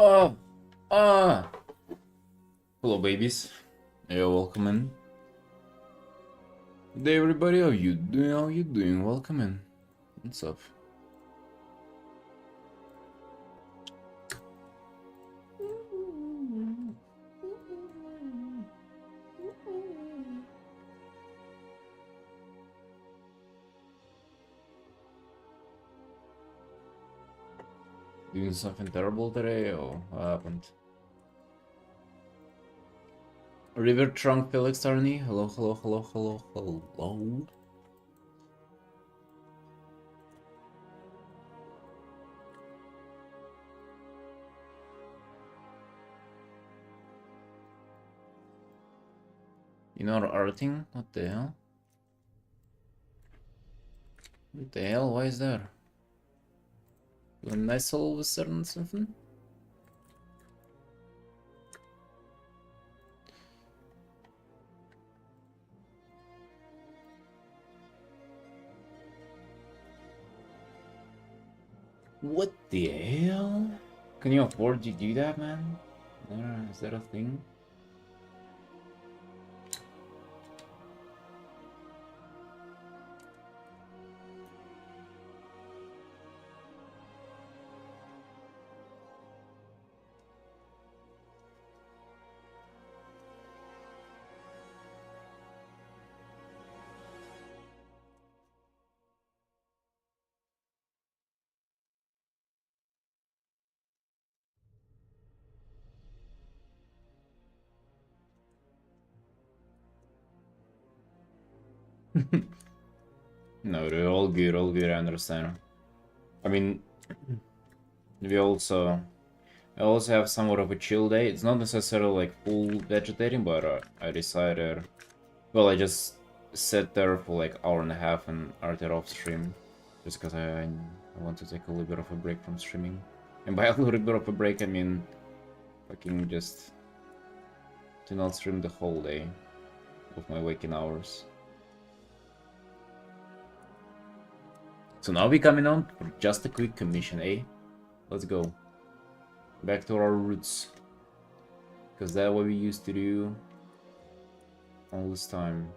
Oh, ah. Hello, babies. You're welcome in. Good day, everybody. How you doing? How you doing? Welcome in. What's up? Doing something terrible today, or what happened? River Trunk Felix Arnie. Hello, hello, hello, hello, hello. You know Artin? What the hell? What the hell? Why is that? Doing nice all of a sudden something? What the hell? Can you afford to do that, man? Is that a thing? No, they're all good, I understand. I mean, we also I also have somewhat of a chill day. It's not necessarily like full vegetarian, but I decided, well, I just sat there for like hour and a half and Artin off stream, just because I want to take a little bit of a break from streaming. And by a little bit of a break, I mean fucking just to not stream the whole day of my waking hours. So now we coming on for just a quick commission, eh? Let's go. Back to our roots. Because that's what we used to do all this time.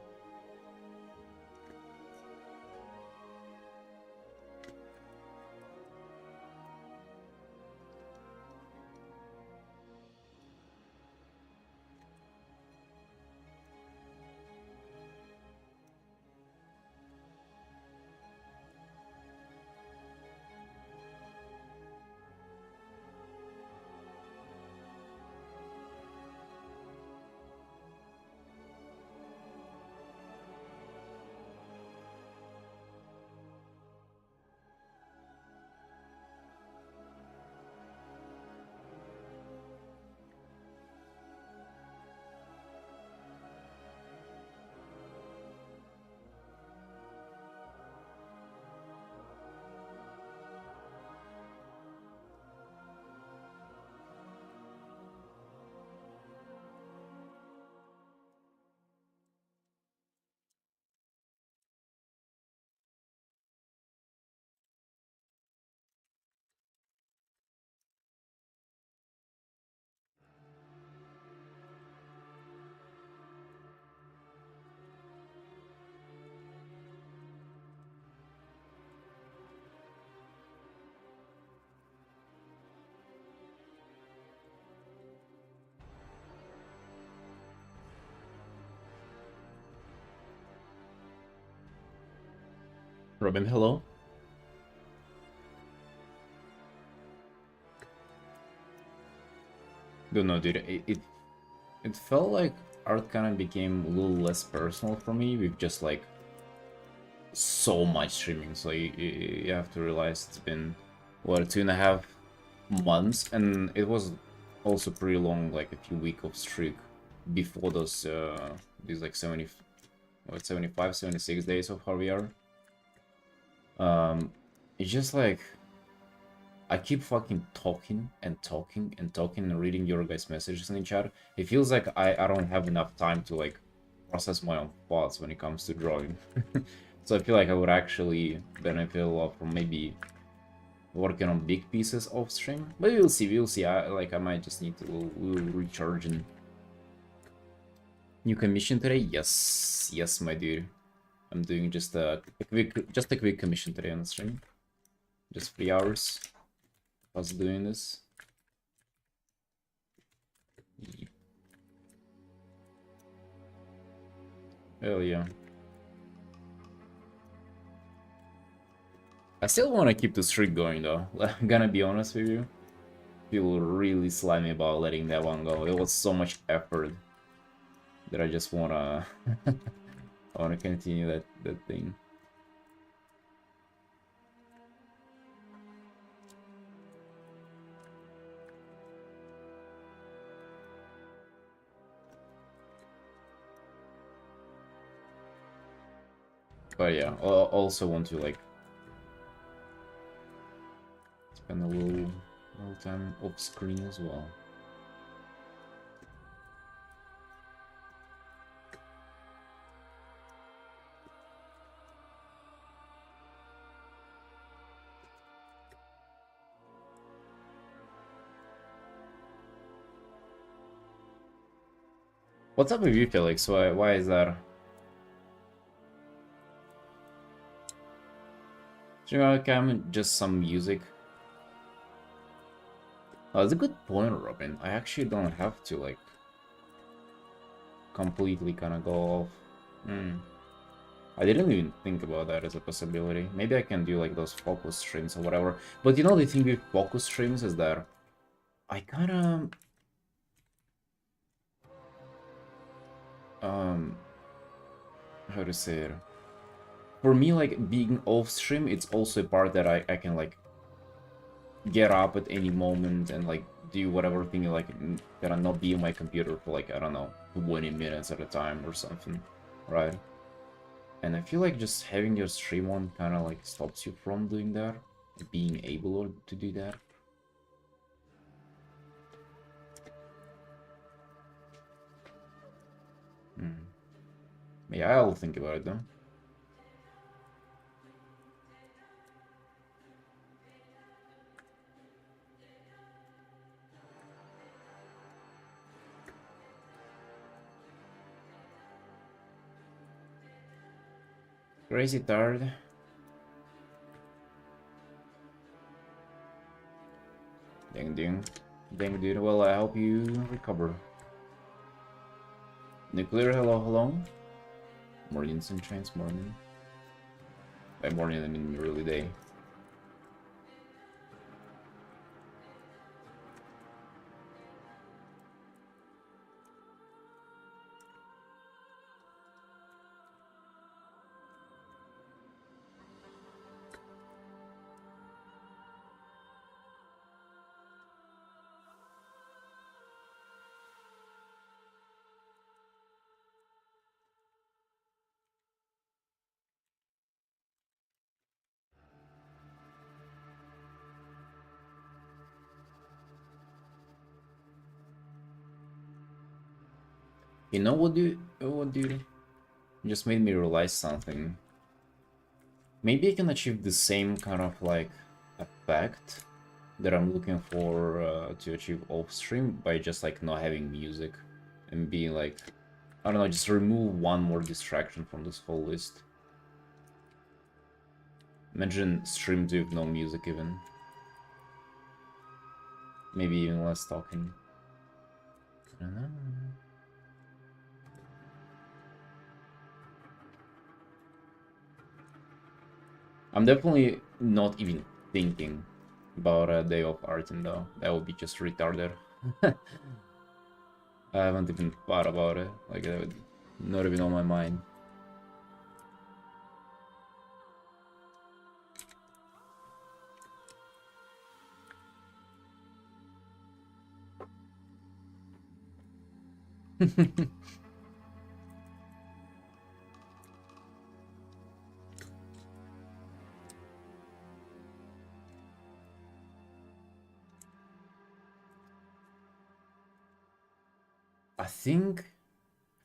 Robin, hello. Don't know, dude. It felt like art kind of became a little less personal for me with just like so much streaming. So you have to realize it's been what 2.5 months, and it was also pretty long, like a few weeks of streak before those these like 75, 76 days of how we are. It's just like I keep fucking talking and talking and talking and reading your guys' messages in the chat. It feels like I don't have enough time to like process my own thoughts when it comes to drawing. So I feel like I would actually benefit a lot from maybe working on big pieces off stream, but we'll see. We'll see. I might just need to we'll recharge and new commission today. Yes, yes, my dude. I'm doing just a quick commission today on the stream. Just 3 hours. I was doing this. Hell yeah. I still want to keep the streak going though. I'm gonna be honest with you. Feel really slimy about letting that one go. It was so much effort that I just wanna I wanna continue that thing. But yeah, I also want to like spend a little time off screen as well. What's up with you, Felix? Why is that? Cam, just some music. That's a good point, Robin. I actually don't have to like completely kind of go off. I didn't even think about that as a possibility. Maybe I can do like those focus streams or whatever. But you know, the thing with focus streams is that I kind of how to say it? For me, like being off stream, it's also a part that I can like get up at any moment and like do whatever thing like gotta not be on my computer for like I don't know 20 minutes at a time or something, right? And I feel like just having your stream on kind of like stops you from doing that, being able to do that. Yeah, I'll think about it though. Crazy tired. Ding ding. Ding dude. Well, I hope you recover. Nuclear, hello, hello. Morning sunshines, morning. By morning, I mean early day. You know what, dude? What, dude? You just made me realize something. Maybe I can achieve the same kind of like effect that I'm looking for to achieve off stream by just like not having music and being like, I don't know, just remove one more distraction from this whole list. Imagine streams with no music even. Maybe even less talking. I don't know. I'm definitely not even thinking about a day of Artin though. That would be just retarded. I haven't even thought about it. Like, that would not even on my mind.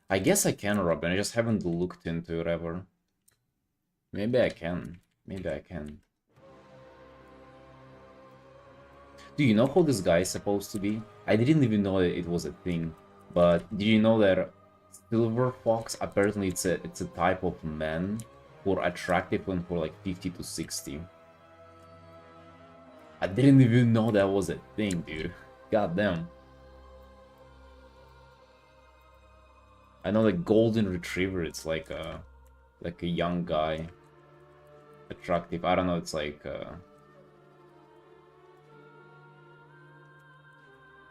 I guess I can, Robin. I just haven't looked into it ever. Maybe I can. Maybe I can. Do you know how this guy is supposed to be? I didn't even know it was a thing. But did you know that silver fox, apparently it's a type of man who are attractive when for like 50 to 60. I didn't even know that was a thing, dude. God damn. I know the golden retriever, it's like a young guy. Attractive. I don't know, it's like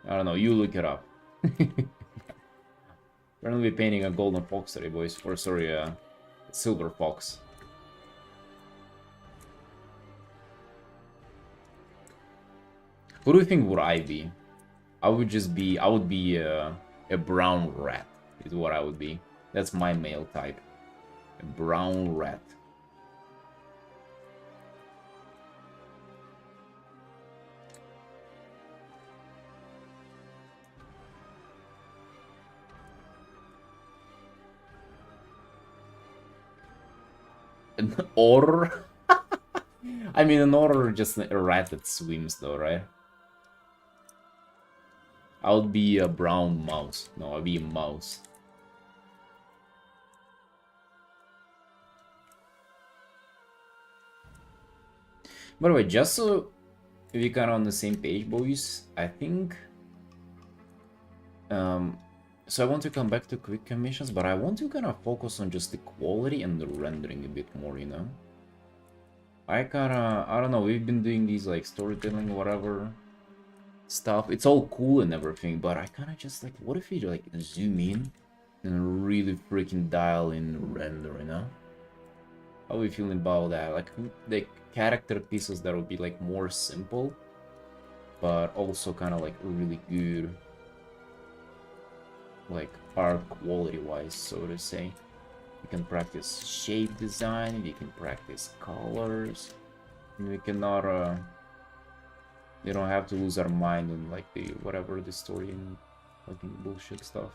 I don't know, you look it up. We're gonna be painting a golden fox today, boys. Or sorry, silver fox. Who do you think would I be? I would be a brown rat, is what I would be. That's my male type. A brown rat. An otter? I mean, an otter is just a rat that swims, though, right? I would be a brown mouse. No, I'd be a mouse. By the way, just so we kind of on the same page, boys, I think... so I want to come back to quick commissions, but I want to kind of focus on just the quality and the rendering a bit more, you know? I don't know, we've been doing these like storytelling, whatever stuff. It's all cool and everything, but I kind of just like, what if we like zoom in and really freaking dial in render, you know? How are we feeling about that? Like the character pieces that would be like more simple, but also kind of like really good, like art quality wise, so to say. We can practice shape design, we can practice colors, and we cannot we don't have to lose our mind on like the whatever the story and fucking bullshit stuff.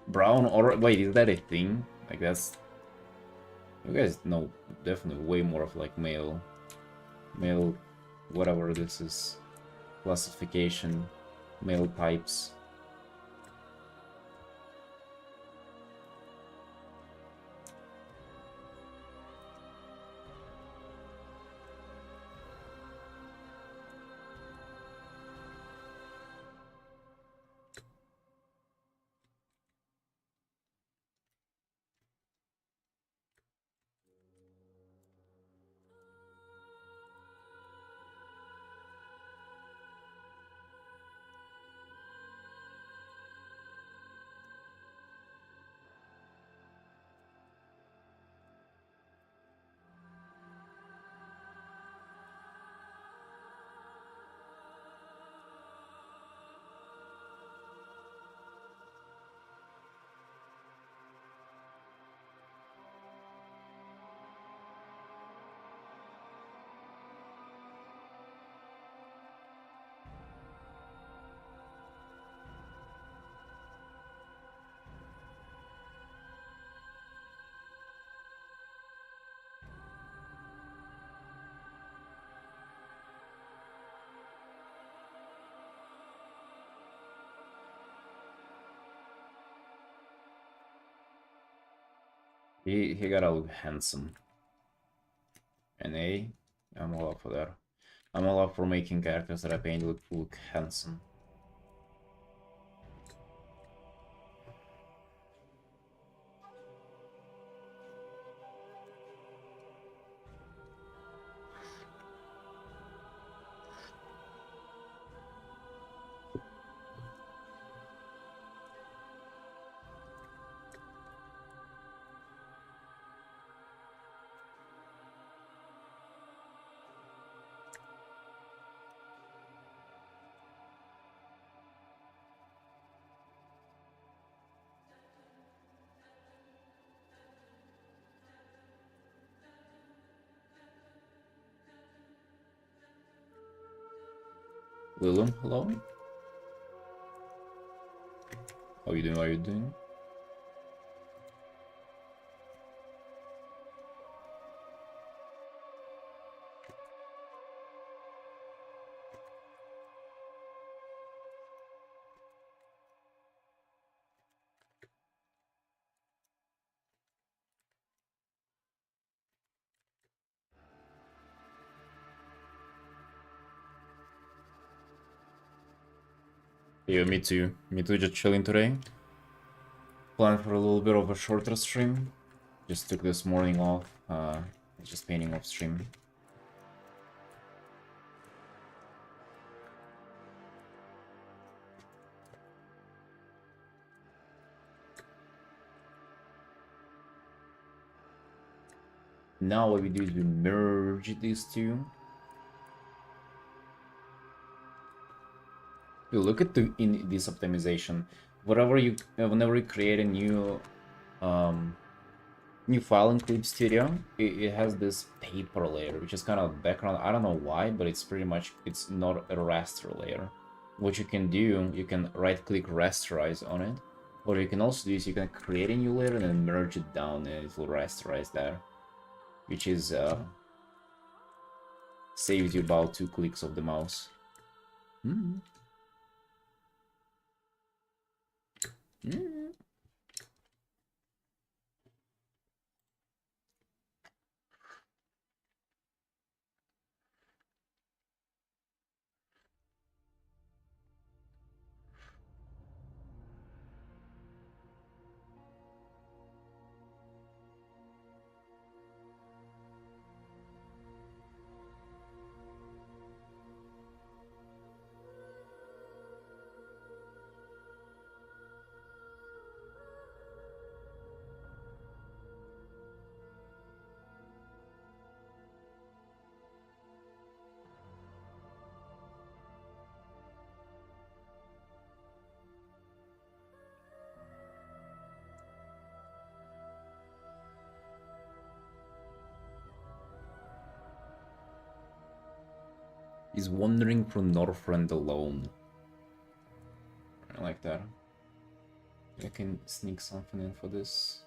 Brown or wait, is that a thing? Like that's, you guys know definitely way more of like male whatever this is, classification, male types. He gotta look handsome. And I'm all up for that. I'm all up for making characters that I paint look handsome. Willem, hello? How you doing? How you doing? Yeah, me too. Me too, just chilling today. Plan for a little bit of a shorter stream. Just took this morning off. Just painting off stream. Now what we do is we merge these two. You look at in this optimization. Whenever you create a new new file in Clip Studio, it has this paper layer, which is kind of background. I don't know why, but it's pretty much, it's not a raster layer. What you can do, you can right click rasterize on it. What you can also do is you can create a new layer and then merge it down and it will rasterize there. Which is saves you about 2 clicks of the mouse. Mm. Mm. He's wandering through Northrend alone. I like that. I can sneak something in for this.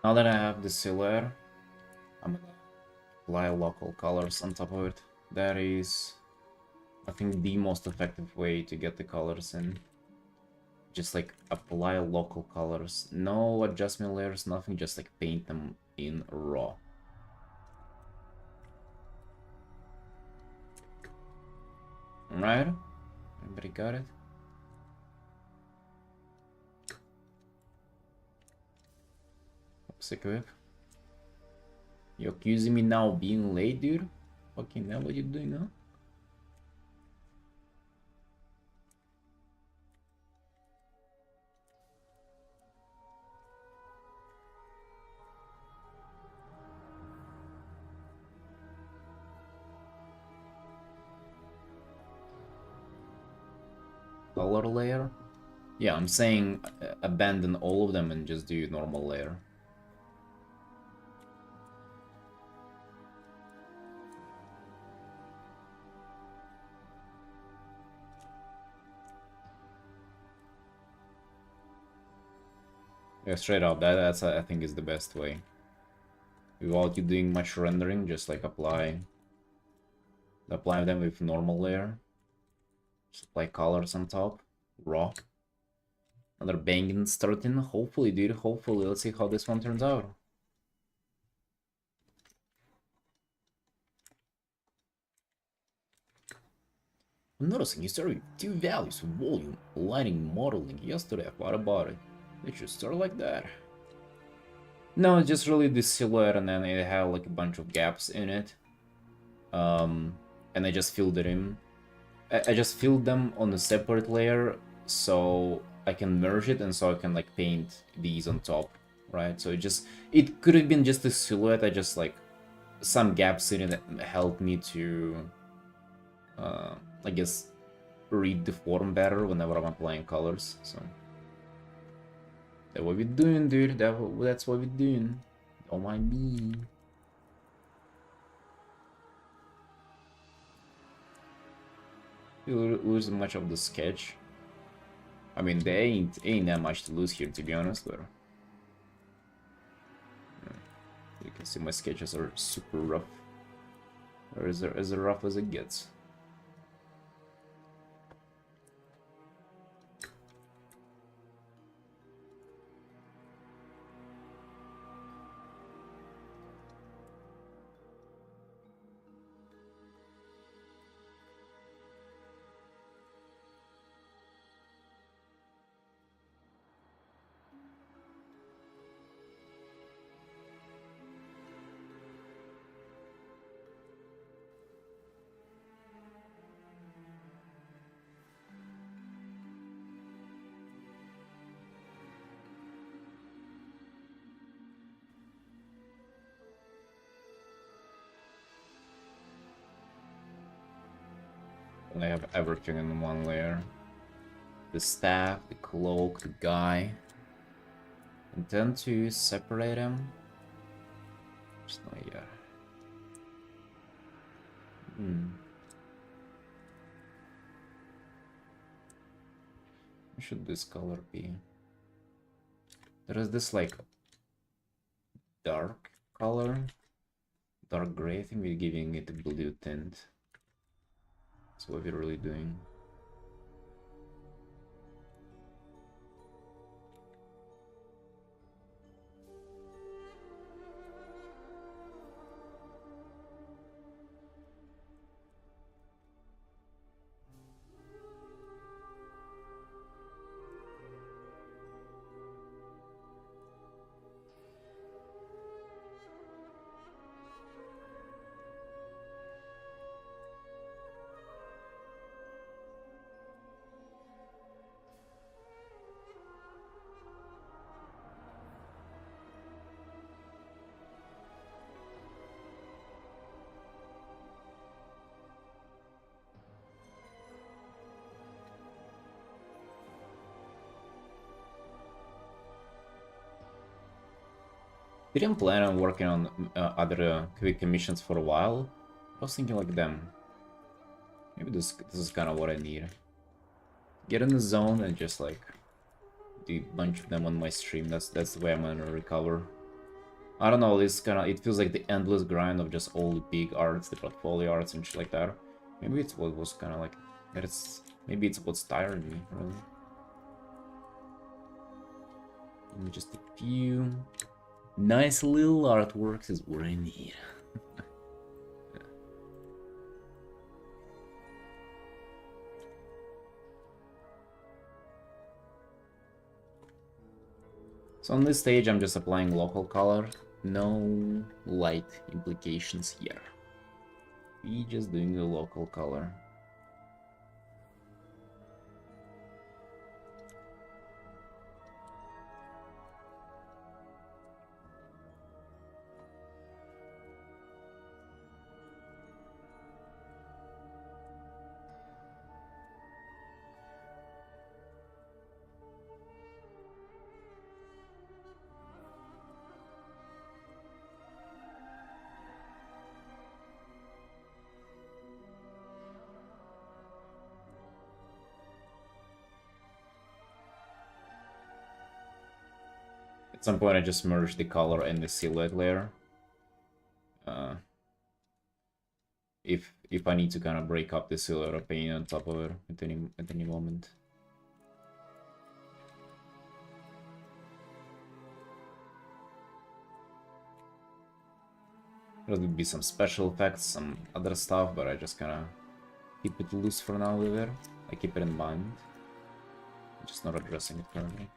Now that I have the silhouette, I'm gonna apply local colors on top of it. That is, I think, the most effective way to get the colors in. Just like apply local colors. No adjustment layers, nothing, just like paint them in raw. Alright? Everybody got it? Sick of it. You accusing me now of being late, dude? Fucking hell, what you doing now? Color layer? Yeah, I'm saying abandon all of them and just do normal layer. Yeah, straight up, that's I think is the best way. Without you doing much rendering, just like apply Apply them with normal layer. Just apply colors on top. Raw. Another banging starting. Hopefully, dude. Hopefully. Let's see how this one turns out. I'm noticing you started with two values, volume, lighting, modeling yesterday. What about it? It should start like that. No, it's just really the silhouette, and then it had like a bunch of gaps in it. And I just filled it in. I just filled them on a separate layer so I can merge it and so I can like paint these on top, right? So it could have been just a silhouette. I just like some gaps in it that helped me to, I guess, read the form better whenever I'm applying colors. So that's what we're doing, dude. That's what we're doing. Don't mind me. You lose much of the sketch. I mean, there ain't that much to lose here, to be honest, but you can see my sketches are super rough, or as rough as it gets. I have everything in one layer. The staff, the cloak, the guy. And then to separate them. Just not yet. What should this color be? There is this like dark color. Dark gray. I think we're giving it a blue tint. That's what we're really doing. Didn't plan on working on other quick commissions for a while. I was thinking like them. Maybe this is kind of what I need. Get in the zone and just like do a bunch of them on my stream. That's the way I'm gonna recover. I don't know. It feels like the endless grind of just all the big arts, the portfolio arts and shit like that. Maybe it's what was kind of like. Maybe it's what's tiring me really. Just a few. Nice little artworks is what I need. So on this stage, I'm just applying local color. No light implications here. We just doing the local color. At some point I just merged the color and the silhouette layer. if I need to kind of break up the silhouette of paint on top of it at any moment. There will be some special effects, some other stuff, but I just kind of keep it loose for now with it. I keep it in mind. I'm just not addressing it currently.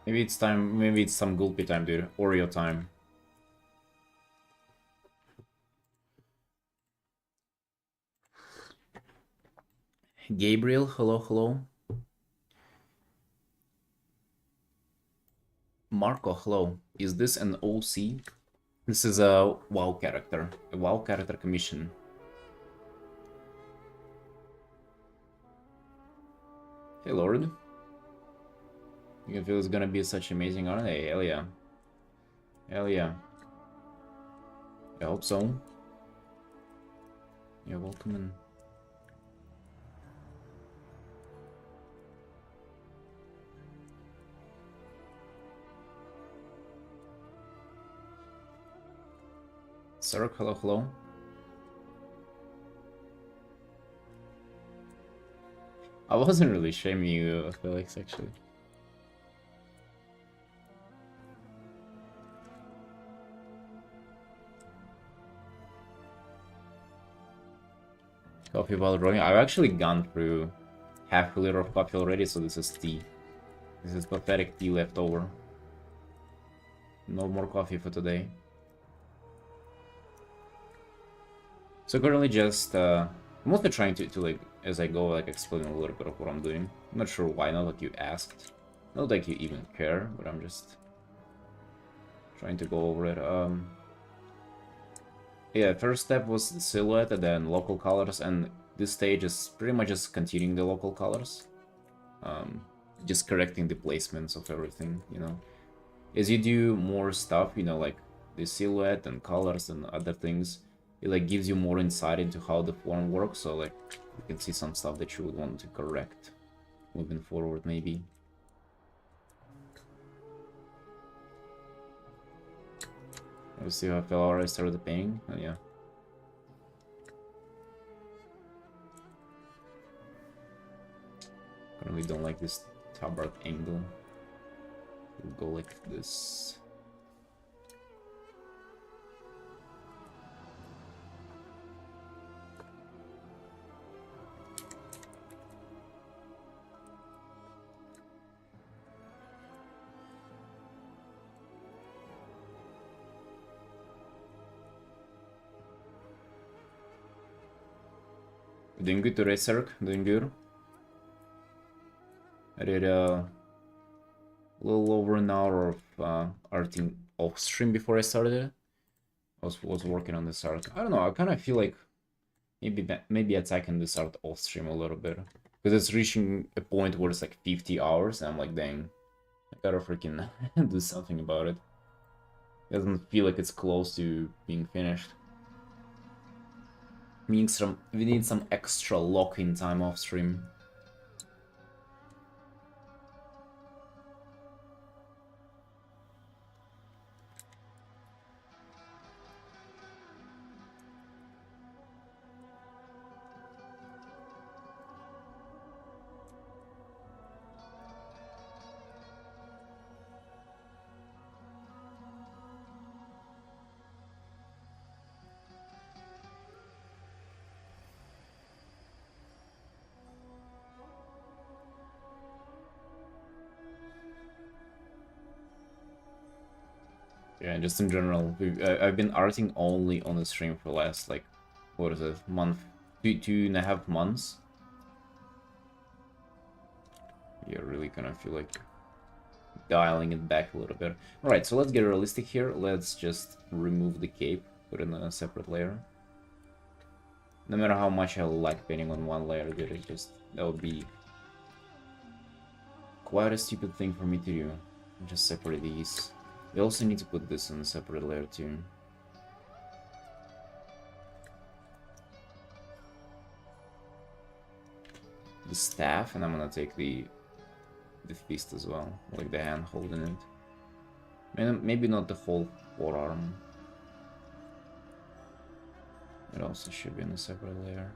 Maybe it's time, maybe it's some gulpy time, dude. Oreo time. Gabriel, hello, hello. Marco, hello. Is this an OC? This is a WoW character. A WoW character commission. Hey, Lord. You can feel it's gonna be such amazing, aren't they? Hell yeah. Hell yeah. I hope so. You're welcome in. Sir, hello, hello. I wasn't really shaming you, Felix, actually. Coffee while rolling. I've actually gone through half a liter of coffee already, so this is tea. This is pathetic tea left over. No more coffee for today. So currently just, I'm mostly trying to like, as I go, like explain a little bit of what I'm doing. I'm not sure why, not that you asked. Not like you even care, but I'm just trying to go over it. Yeah, first step was the silhouette and then local colors, and this stage is pretty much just continuing the local colors. Just correcting the placements of everything, you know. As you do more stuff, you know, like the silhouette and colors and other things, it like gives you more insight into how the form works, so like you can see some stuff that you would want to correct moving forward, maybe. Let's see how I feel already started the painting. Oh yeah. I really don't like this top art angle. We'll go like this. Doing good today, Cirque. Doing good. I did a little over an hour of arting off stream before I started it. I was working on this art. I don't know. I kind of feel like maybe attacking this art off stream a little bit, because it's reaching a point where it's like 50 hours, and I'm like, dang, I gotta freaking do something about it. It doesn't feel like it's close to being finished. We need some extra lock-in time off stream. Yeah, just in general, I've been arting only on the stream for the last, like, what is it, month, 2.5 months. You're really gonna feel like dialing it back a little bit. Alright, so let's get realistic here. Let's just remove the cape, put it in a separate layer. No matter how much I like painting on one layer, dude, it just, that would be quite a stupid thing for me to do. Just separate these. We also need to put this in a separate layer too. The staff, and I'm gonna take the fist as well, like the hand holding it. Maybe not the whole forearm. It also should be in a separate layer.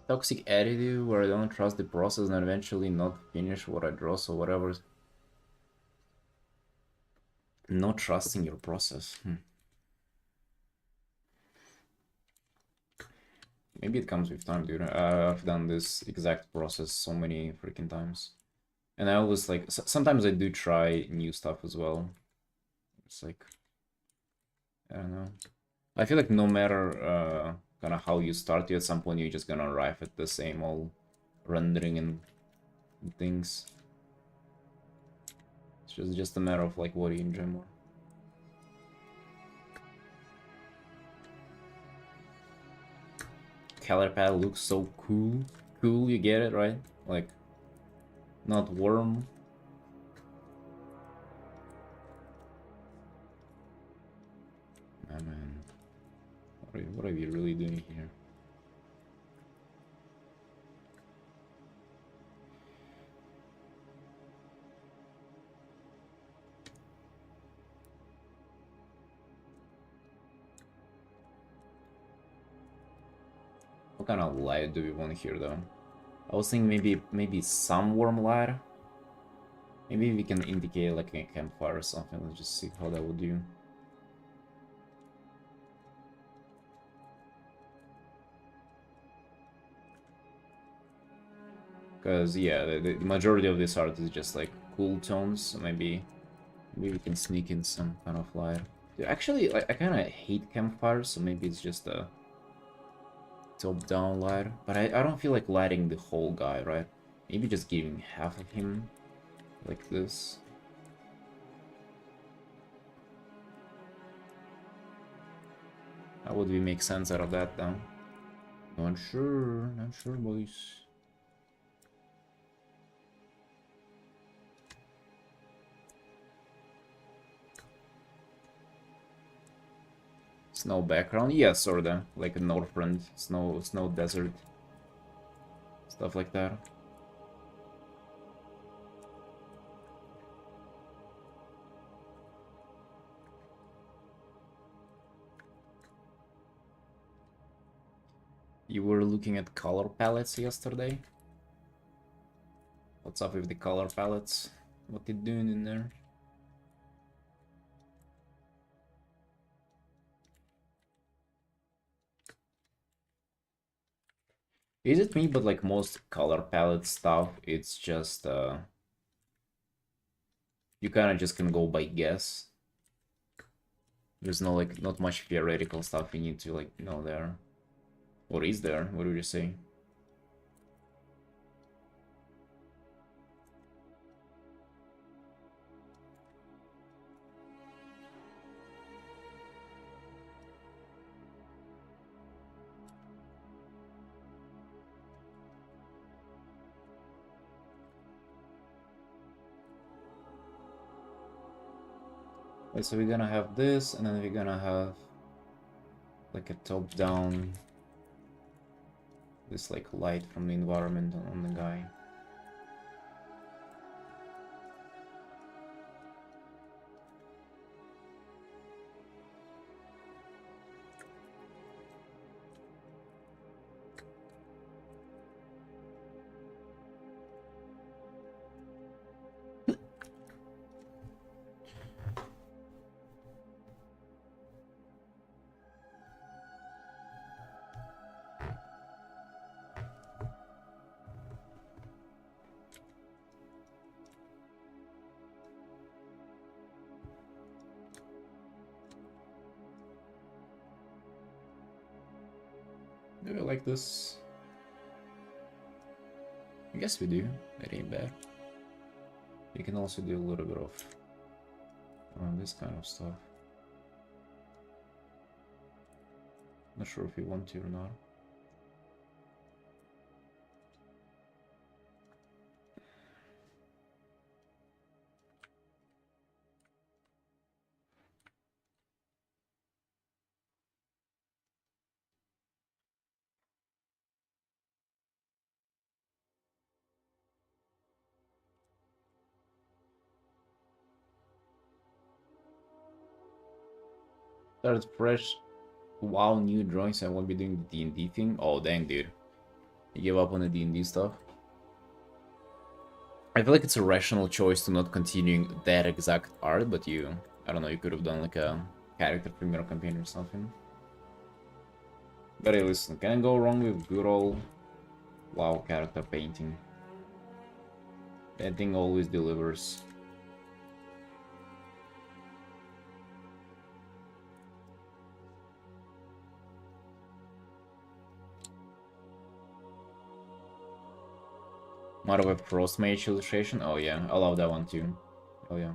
Toxic attitude where I don't trust the process and eventually not finish what I draw, so whatever. Not trusting your process. Maybe it comes with time, dude. I've done this exact process so many freaking times. And I always like, sometimes I do try new stuff as well. It's like, I don't know. I feel like no matter kind of how you start, at some point you're just gonna arrive at the same old rendering and things. It's just a matter of like what you enjoy more. Color pad looks so cool. Cool, you get it, right? Like, not warm. Oh, man. What are we really doing here? What kind of light do we want here, though? I was thinking maybe some warm light. Maybe we can indicate like a campfire or something. Let's just see how that would do. Because yeah, the majority of this art is just like cool tones. So maybe we can sneak in some kind of light. Actually, I kind of hate campfires, so maybe it's just a top-down light. But I don't feel like lighting the whole guy, right? Maybe just giving half of him like this. How would we make sense out of that, though? Not sure, boys. Snow background? Yeah, sorta. Like a Northrend, snow desert. Stuff like that. You were looking at color palettes yesterday? What's up with the color palettes? What you doing in there? Is it me, but like most color palette stuff, it's just you kind of just can go by guess. There's no like not much theoretical stuff you need to like know there. Or is there? What would you say? Wait, so we're gonna have this, and then we're gonna have like a top-down, this like light from the environment on the guy. Do we like this? I guess we do. That ain't bad. You can also do a little bit of this kind of stuff. Not sure if you want to or not. Started fresh. Wow, new drawings. I won't be doing the D&D thing. Oh, dang, dude. You give up on the D&D stuff? I feel like it's a rational choice to not continuing that exact art, but you... I don't know, you could have done like a character premier campaign or something. But hey, listen, can't go wrong with good old WoW character painting. That thing always delivers. More of a Frost Mage illustration? Oh yeah, I love that one too. Oh yeah.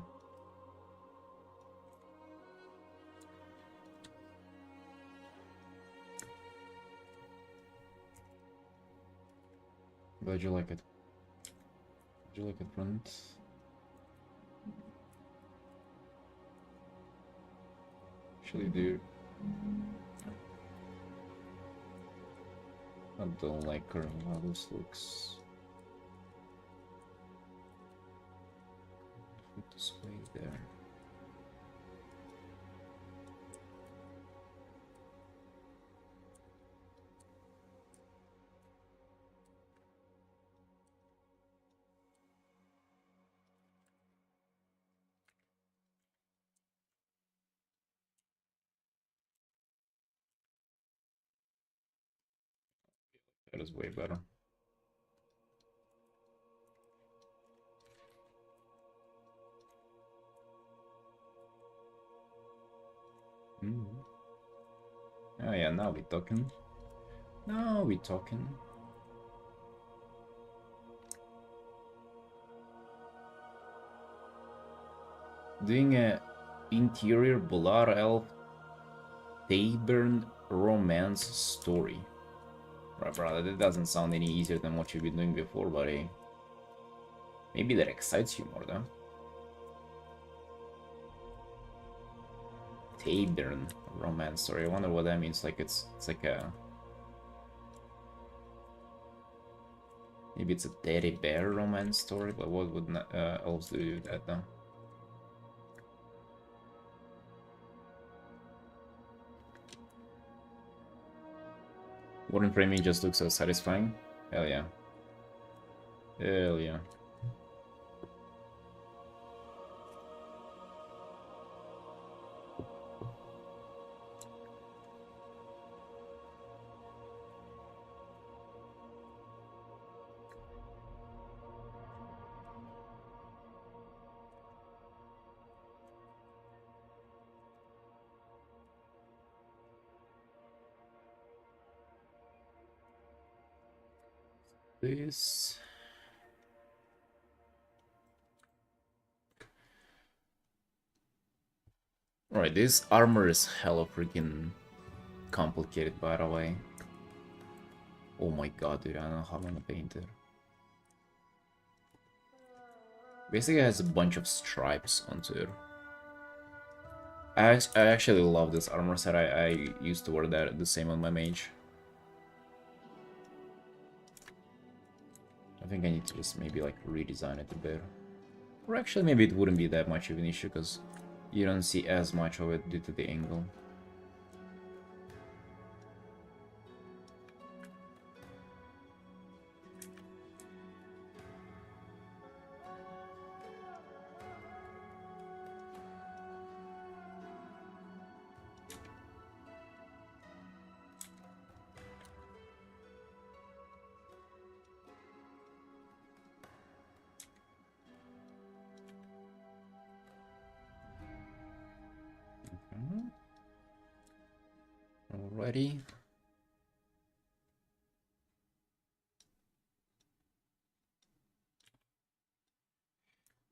Glad you like it. Glad you like it, friend. Actually, dude. I don't like her, how this looks. Put this way there. That is way better. Oh yeah, now we talking. Now we talking. Doing a interior Bolar Elf Tavern romance story. Right, brother, that doesn't sound any easier than what you've been doing before, buddy. Maybe that excites you more, though. Tavern romance story. I wonder what that means. Like it's like a... Maybe it's a teddy bear romance story, but what would elves do that, though? Wooden framing just looks so satisfying. Hell yeah. Hell yeah. This... Alright, this armor is hella freaking complicated, by the way. Oh my god, dude, I don't know how I'm gonna paint it. Basically, it has a bunch of stripes onto it. I actually love this armor set. I used to wear that the same on my mage. I think I need to just maybe like redesign it a bit. Or actually maybe it wouldn't be that much of an issue because you don't see as much of it due to the angle. Alrighty.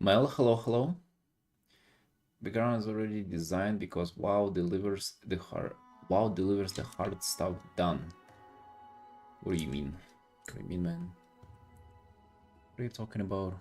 Mel, hello, hello. Background is already designed because WoW delivers the hard stuff done. What do you mean? What do you mean, man? What are you talking about?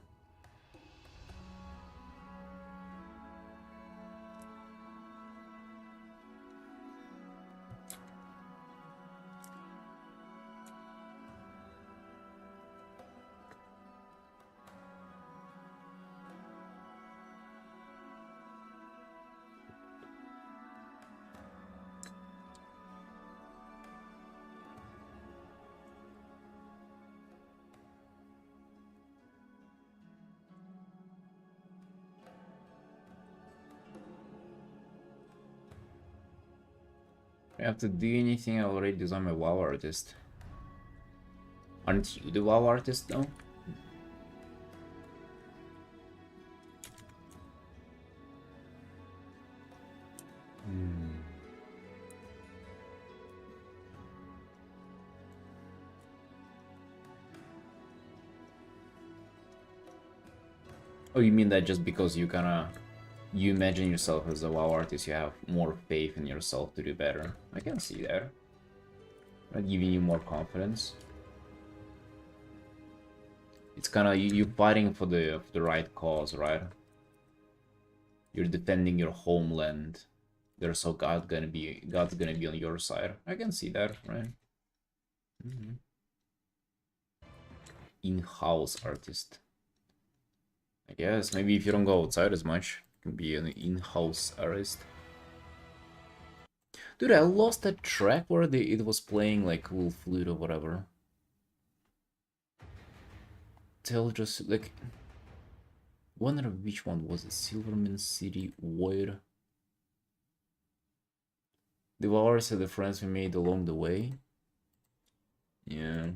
I have to do anything. I already designed my WoW artist. Aren't you the WoW artist though? Oh, you mean that just because you you imagine yourself as a WoW artist, you have more faith in yourself to do better. I can see that. Right, giving you more confidence. It's kinda you fighting for the right cause, right? You're defending your homeland. There's so God's gonna be on your side. I can see that, right? In-house artist. I guess maybe if you don't go outside as much, you can be an in-house artist. Dude, I lost that track where it was playing like little flute or whatever. Tell just like wonder which one was it? Silverman City Void. The Devours are the friends we made along the way. Yeah.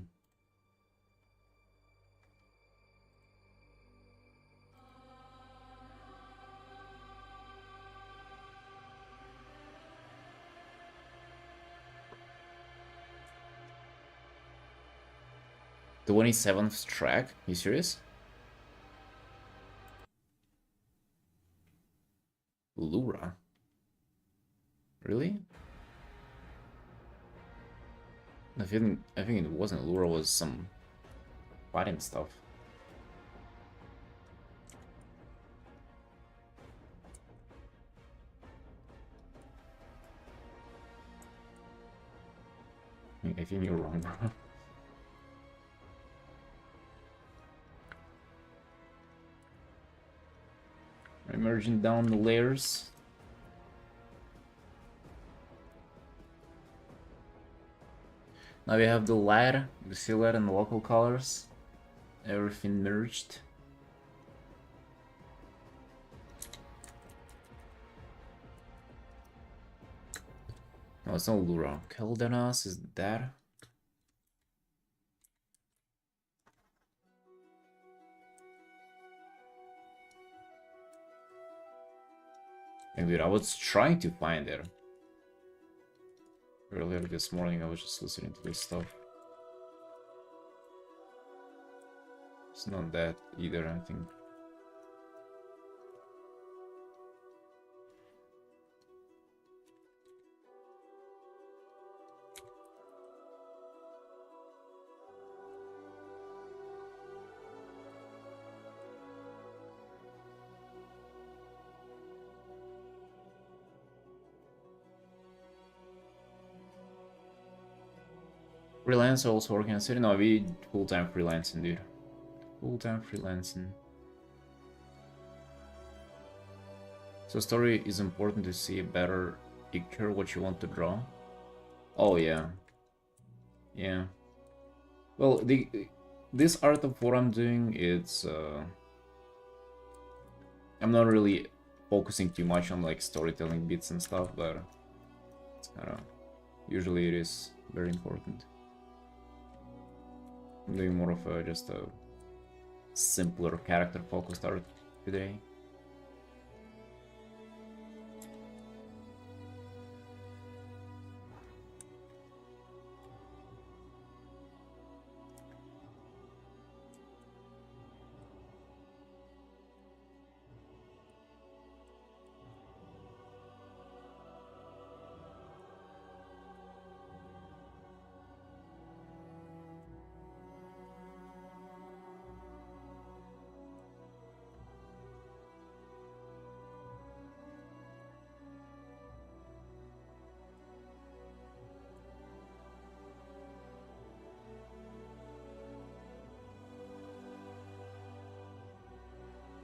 The 27th track? You serious? Lura? Really? I think it wasn't Lura, it was some fighting stuff. I think you're wrong, bro. Emerging down the layers. Now we have the light, the silhouette, and the local colors. Everything merged. No, it's not Lura. Keldanas is that? And dude, I was trying to find it. Earlier this morning, I was just listening to this stuff. It's not that either, I think. Freelance also working on city? No, we full-time freelancing, dude. Full-time freelancing. So story is important to see a better picture what you want to draw. Oh yeah. Yeah. Well, this art of what I'm doing, it's I'm not really focusing too much on like storytelling bits and stuff, but it's kind of usually it is very important. I'm doing more of a just a simpler character focused art today.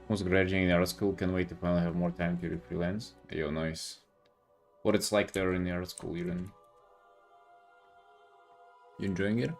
Was graduating in art school, can't wait to finally have more time to do freelance. Yo, nice. What it's like there in the art school, you enjoying it?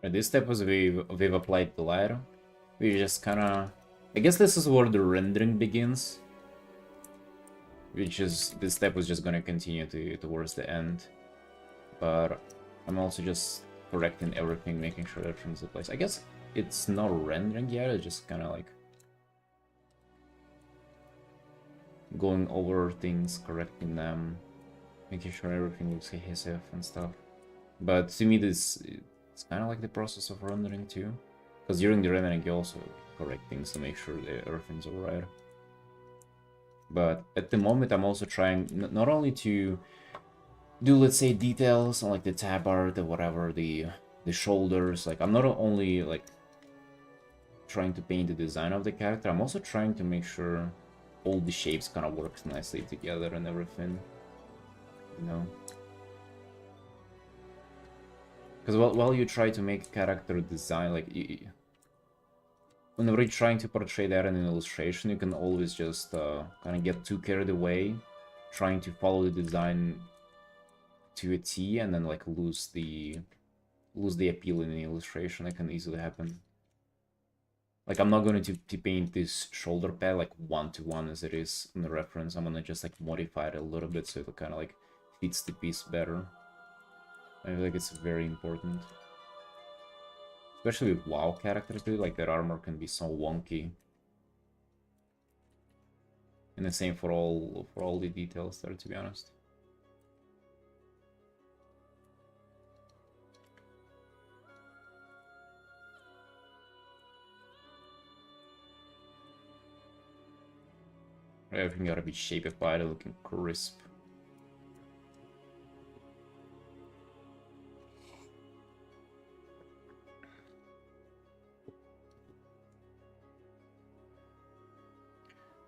This step was we've applied the light. We just kinda... I guess this is where the rendering begins. Which is... This step was just gonna continue towards the end. But I'm also just correcting everything, making sure everything's in place. I guess it's not rendering yet, it's just kinda like... going over things, correcting them, making sure everything looks cohesive and stuff. But to me this... It's kind of like the process of rendering too. Because during the rendering you also correct things to make sure that everything's alright. But at the moment I'm also trying not only to do, let's say, details on like the tab art or whatever, the shoulders. Like I'm not only like trying to paint the design of the character, I'm also trying to make sure all the shapes kind of works nicely together and everything. You know? Because while you try to make character design, like, whenever you're trying to portray that in an illustration, you can always just kind of get too carried away, trying to follow the design to a T, and then like lose the appeal in the illustration. That can easily happen. Like I'm not going to paint this shoulder pad like one-to-one as it is in the reference. I'm gonna just like modify it a little bit so it kind of like fits the piece better. I feel like it's very important. Especially with WoW characters, dude, like their armor can be so wonky. And the same for all the details there, to be honest. Everything gotta be shapified, looking crisp.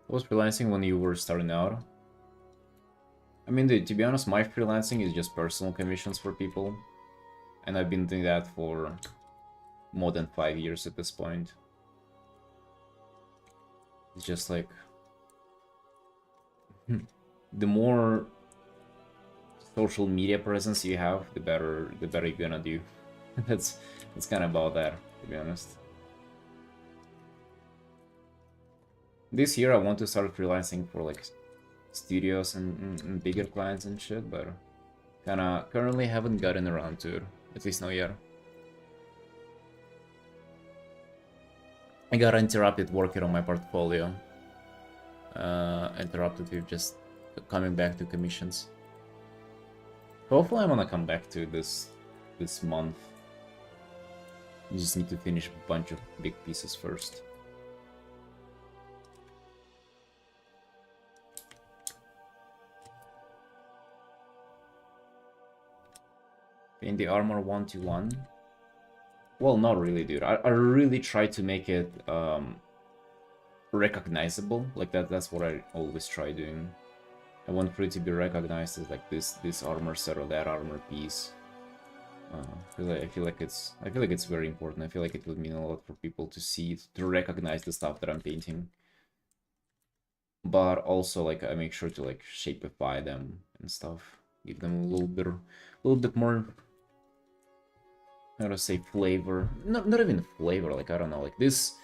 Was freelancing when you were starting out? I mean, dude, to be honest, my freelancing is just personal commissions for people. And I've been doing that for more than 5 years at this point. It's just like... the more social media presence you have, the better you're gonna do. that's kind of about that, to be honest. This year I want to start freelancing for like studios and bigger clients and shit, but kinda currently haven't gotten around to it, at least not yet. I got interrupted working on my portfolio. Interrupted with just coming back to commissions. Hopefully I'm gonna come back to this month. You just need to finish a bunch of big pieces first. In the armor 1-1. Well, not really, dude. I really try to make it recognizable. Like that's what I always try doing. I want for it to be recognized as like this armor set or that armor piece. Because I feel like it's very important. I feel like it would mean a lot for people to see it, to recognize the stuff that I'm painting. But also like I make sure to like shapeify them and stuff, give them a little bit more, how to say, flavor. Not even flavor. Like I don't know. Like this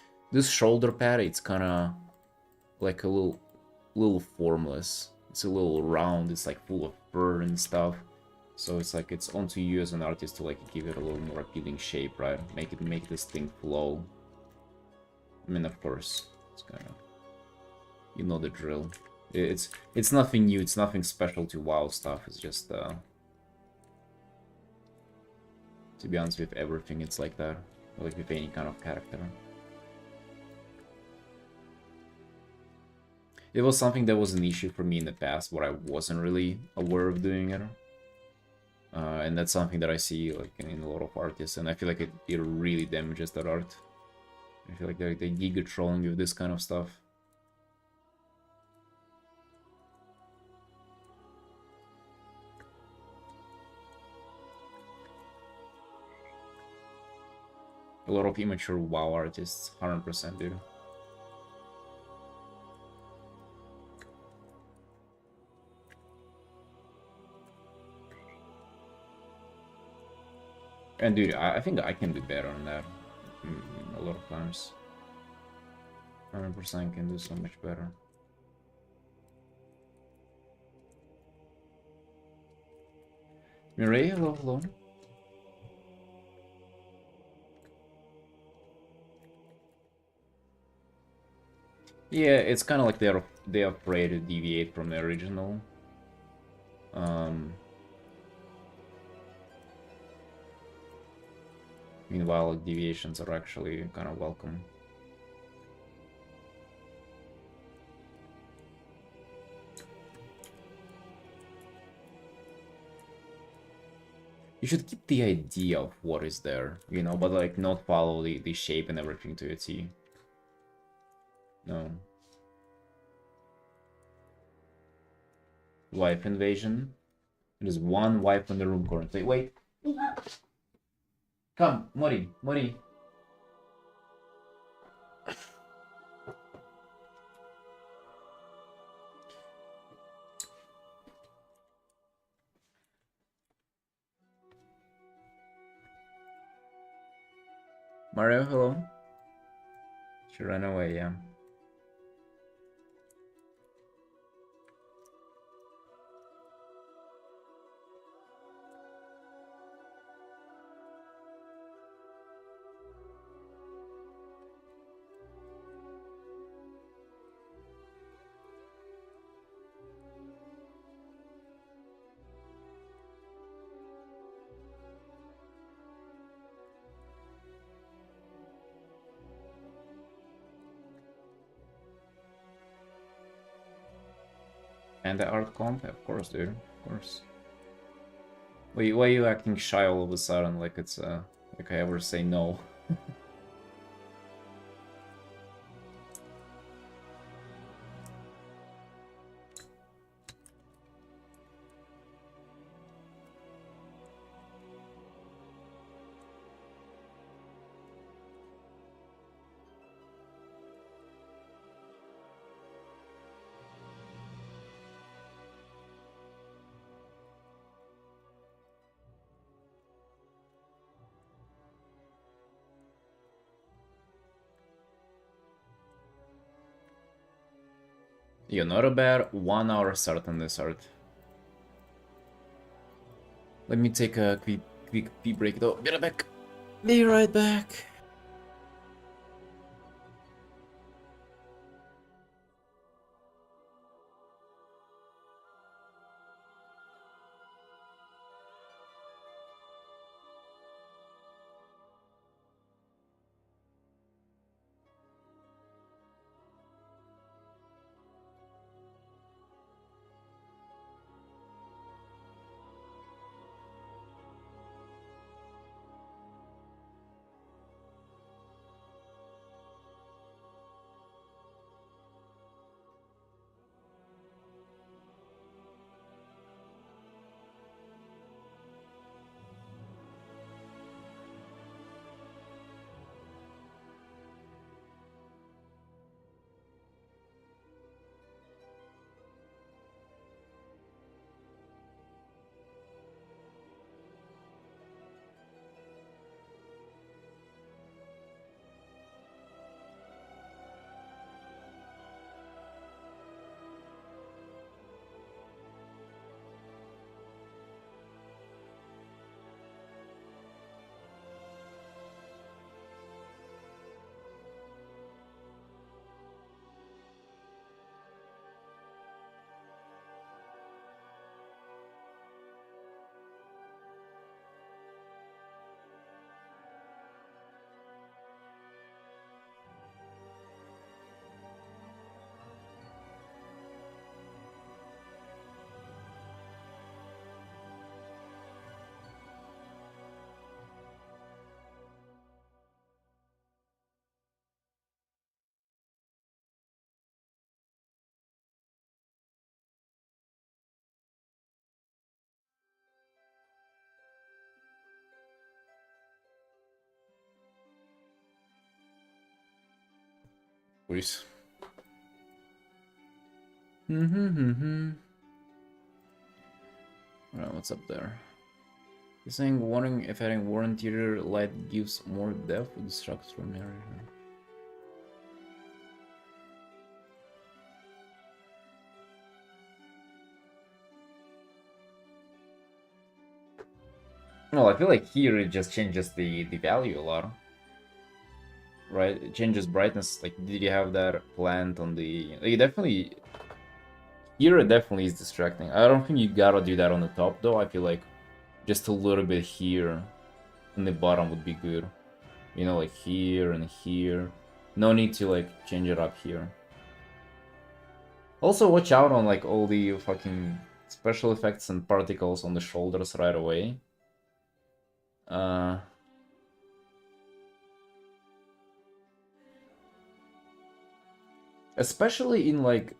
shoulder pad, it's kind of like a little formless. It's a little round. It's like full of fur and stuff. So it's like it's onto you as an artist to like give it a little more appealing shape, right? Make this thing flow. I mean, of course, it's kind of, you know the drill. It's nothing new. It's nothing special to WoW stuff. It's just to be honest, with everything, it's like that. Like with any kind of character. It was something that was an issue for me in the past, where I wasn't really aware of doing it. And that's something that I see like in a lot of artists, and I feel like it really damages that art. I feel like they giga trolling with this kind of stuff. A lot of immature WoW artists, 100% do. And dude, I think I can do better on that a lot of times. 100% can do so much better. Mireille, hello. Yeah, it's kind of like they're afraid to deviate from the original. Meanwhile, deviations are actually kind of welcome. You should keep the idea of what is there, you know, but like not follow the shape and everything to a T. No. Wife invasion. There's one wife in the room currently. Wait. Come, Mori. Mario, hello. She ran away, yeah. And the art comp? Of course, dude. Of course. Why are you acting shy all of a sudden? Like it's like I ever say no. You're not a bear. 1 hour start on this art. Let me take a quick pee break though. Be right back. Be right back. Please. Alright, what's up there? He's saying wondering if adding war interior light gives more depth with the structure from area. Well, I feel like here it just changes the value a lot. Right? It changes brightness. Like, did you have that plant on the... Like, definitely... Here it definitely is distracting. I don't think you gotta do that on the top, though. I feel like just a little bit here on the bottom would be good. You know, like here and here. No need to, like, change it up here. Also, watch out on, like, all the fucking special effects and particles on the shoulders right away. Especially in, like,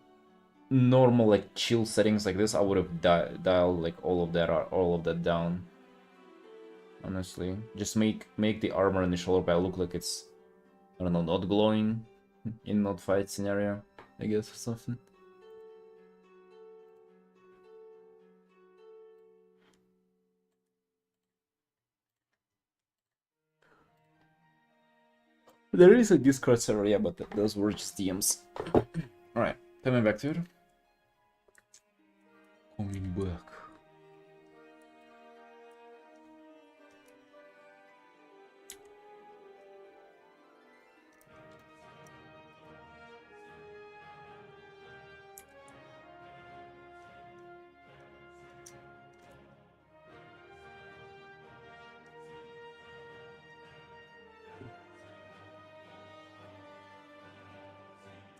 normal, like, chill settings like this, I would have dialed, like, all of that down. Honestly. Just make the armor and the shoulder pad look like it's, I don't know, not glowing in not fight scenario, I guess, or something. There is a Discord server, yeah, but those were just DMs. Alright, coming back to it. Coming back.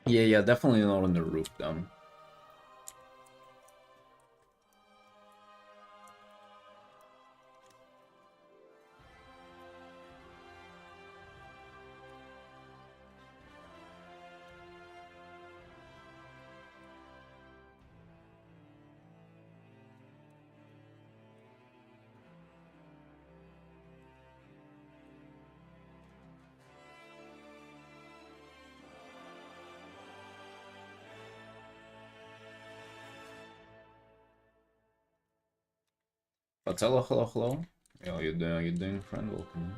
Yeah, definitely not on the roof down. But hello. Yeah, how you doing, friend? Welcome.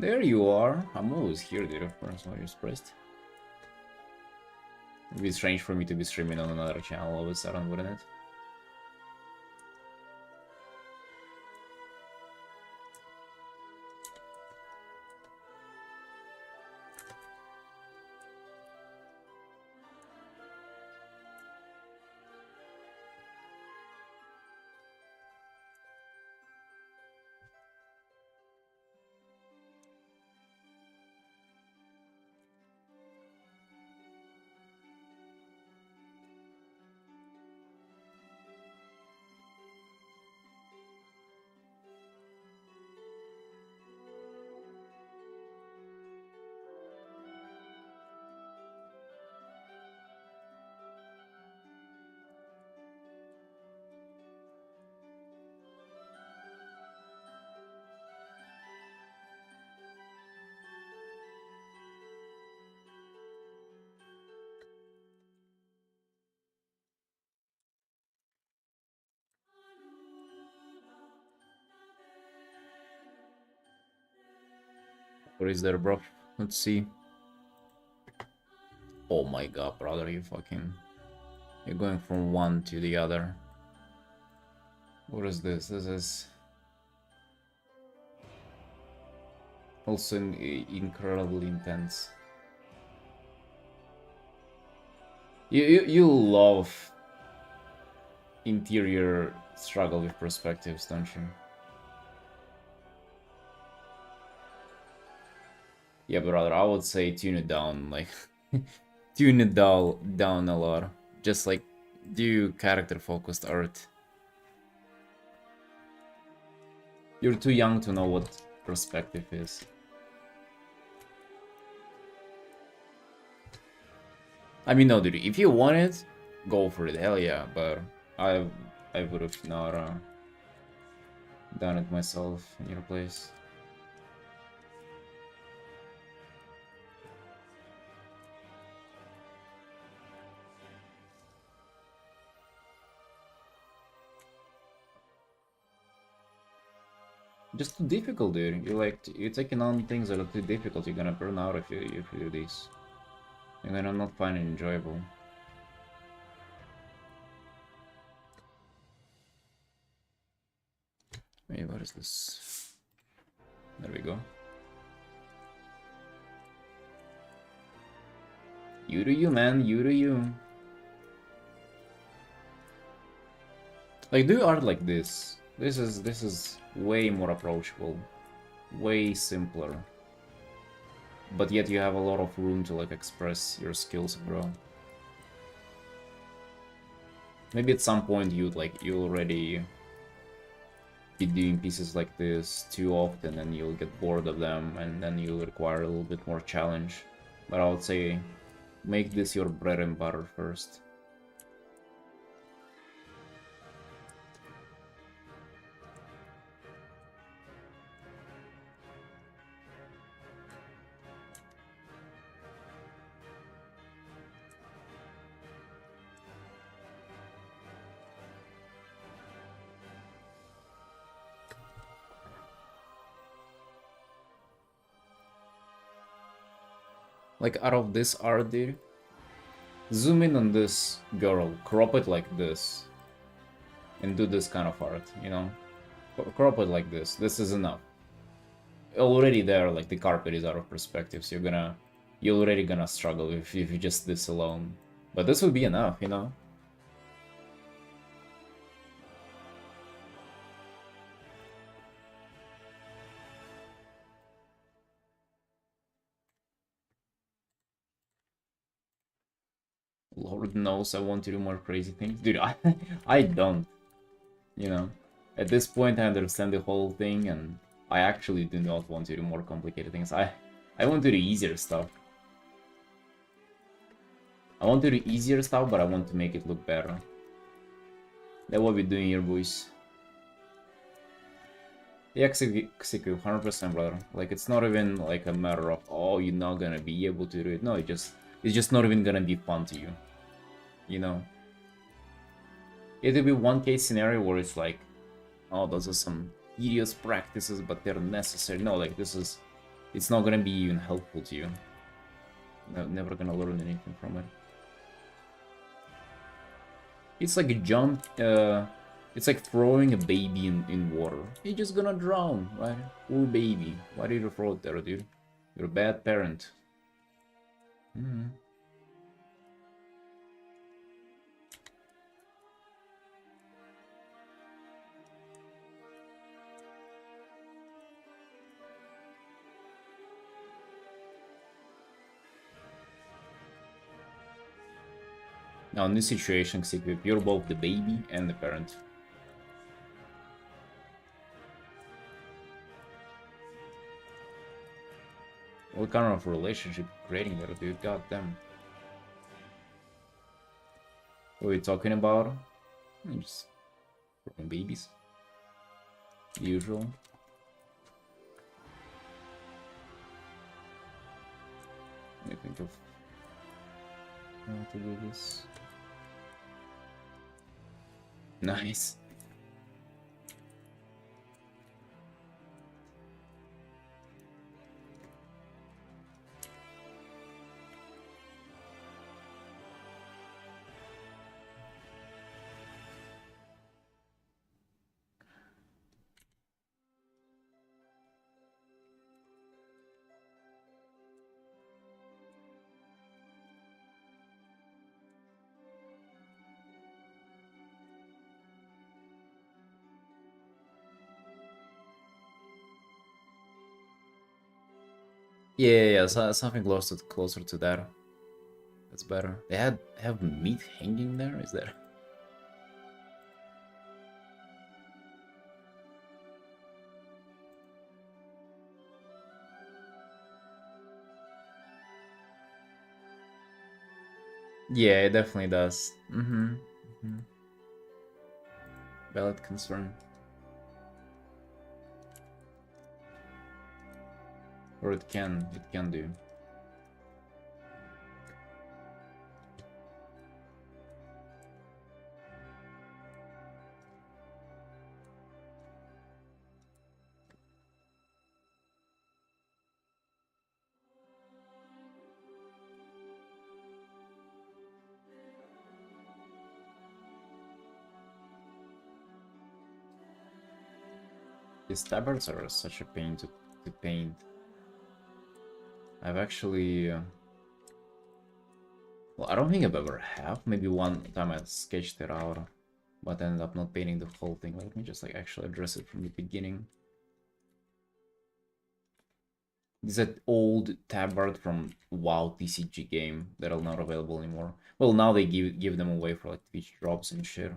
There you are. I'm always here, dude. Of course, why are you surprised? It'd be strange for me to be streaming on another channel all of a sudden, wouldn't it? What is there, bro? Let's see. Oh my god, brother, you fucking... You're going from one to the other. What is this? This is... also incredibly intense. You love interior struggle with perspectives, don't you? Yeah, brother, I would say tune it down, like, tune it down a lot. Just like, do character-focused art. You're too young to know what perspective is. I mean, no, dude, if you want it, go for it, hell yeah, but I would have not done it myself in your place. Just too difficult, dude. You're taking on things that are too difficult. You're gonna burn out if you do this. And then I'm not finding it enjoyable. Wait, what is this? There we go. You do you, man. You do you. Like, do art like this. This is way more approachable, way simpler. But yet you have a lot of room to like express your skills, bro. Maybe at some point you already be doing pieces like this too often and you'll get bored of them and then you'll require a little bit more challenge. But I would say make this your bread and butter first. Like, out of this art, dude, zoom in on this girl, crop it like this, and do this kind of art, you know? Crop it like this. This is enough. Already there, like, the carpet is out of perspective, so you're already gonna struggle if you just this alone. But this would be enough, you know? Lord knows I want to do more crazy things. Dude, I don't. You know? At this point I understand the whole thing and I actually do not want to do more complicated things. I want to do easier stuff. I want to do easier stuff, but I want to make it look better. That's what we're doing here, boys. Yeah, execute 100%, brother. Like, it's not even like a matter of, oh, you're not gonna be able to do it. No, it's just not even gonna be fun to you. You know? It'll be one case scenario where it's like, oh, those are some tedious practices, but they're necessary. No, like, this is It's not gonna be even helpful to you. Never gonna learn anything from it. It's like a jump, it's like throwing a baby in water. You're just gonna drown, right? Poor baby. Why did you throw it there, dude? You're a bad parent. Mm-hmm. Now, in this situation, Xequip, you're both the baby and the parent. What kind of relationship creating there, dude? God damn. What are you talking about? Just babies. The usual. Let me think of how to do this. Nice. Yeah, something closer to that. That's better. They have meat hanging there. Is that? Yeah, it definitely does. Valid concern. Or it can do. These tabards are such a pain to paint. I've actually... well, I don't think I've ever have. Maybe one time I sketched it out, but ended up not painting the whole thing. Let me just like actually address it from the beginning. This is an old tabard from WoW TCG game that are not available anymore. Well, now they give them away for like Twitch drops and shit.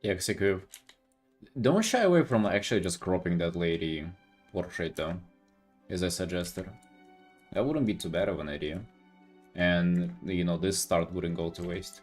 Execute. Don't shy away from actually just cropping that lady portrait though, as I suggested. That wouldn't be too bad of an idea. And, you know, this start wouldn't go to waste.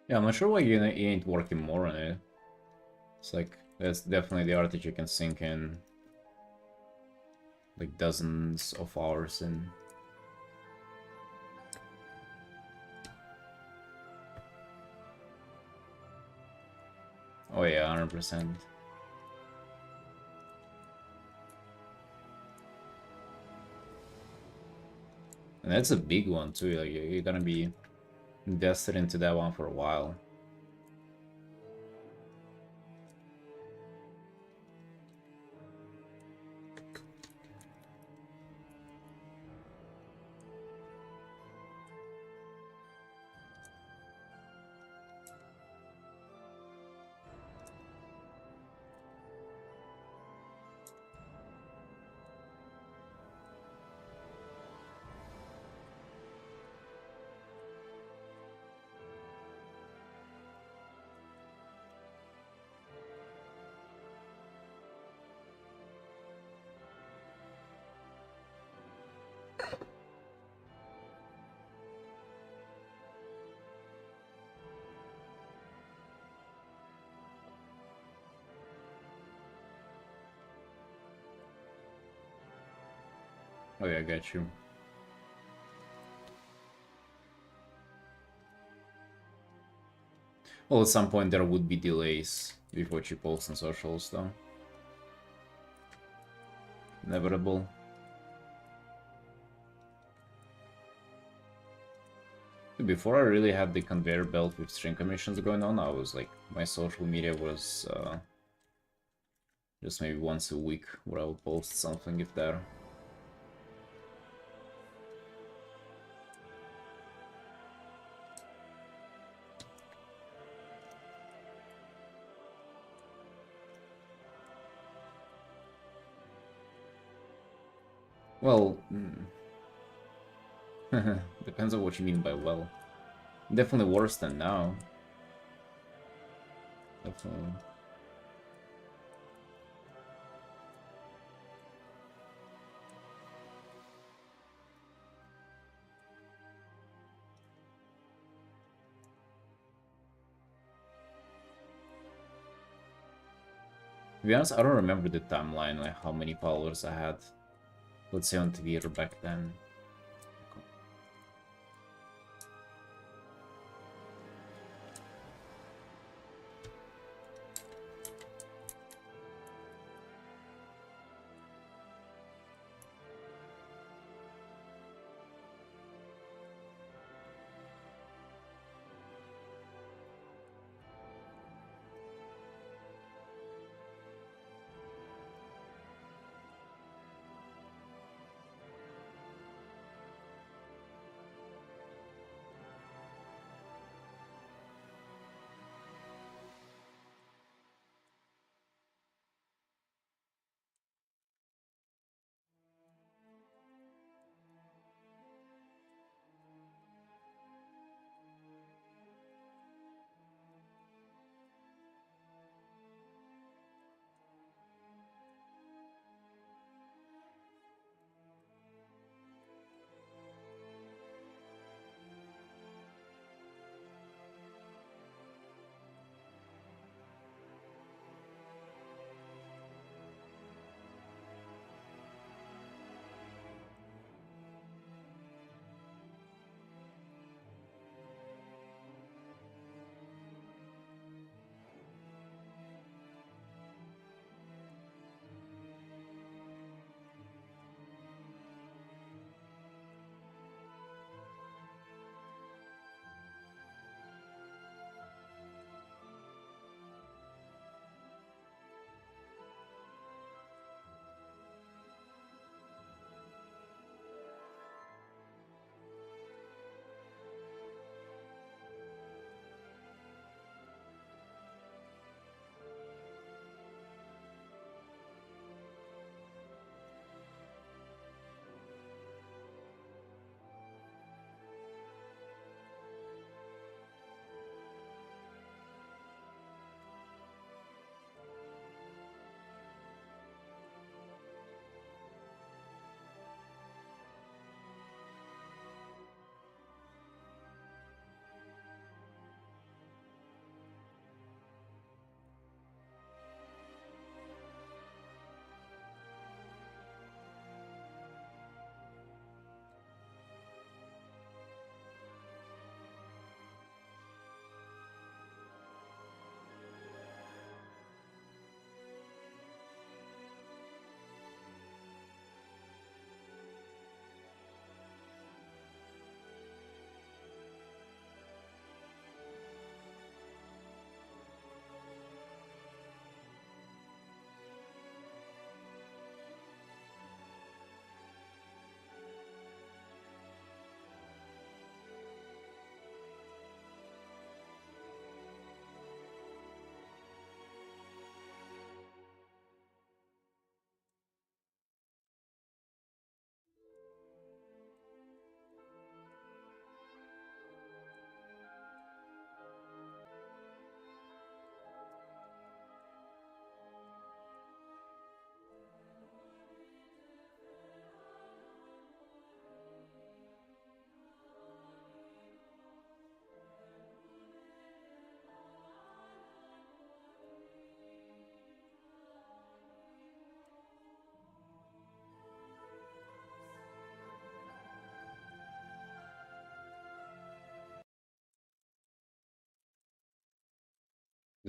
Yeah, I'm not sure why you ain't working more on it. It's like, that's definitely the art that you can sink in like dozens of hours in. Oh yeah, 100%. And that's a big one too, like you're gonna be invested into that one for a while. Oh yeah, I got you. Well, at some point there would be delays with what you post on socials, though. Inevitable. Before I really had the conveyor belt with string commissions going on, I was like, my social media was just maybe once a week where I would post something, if that. Well, depends on what you mean by well. Definitely worse than now. Definitely. To be honest, I don't remember the timeline, like how many followers I had, let's say on Twitter back then.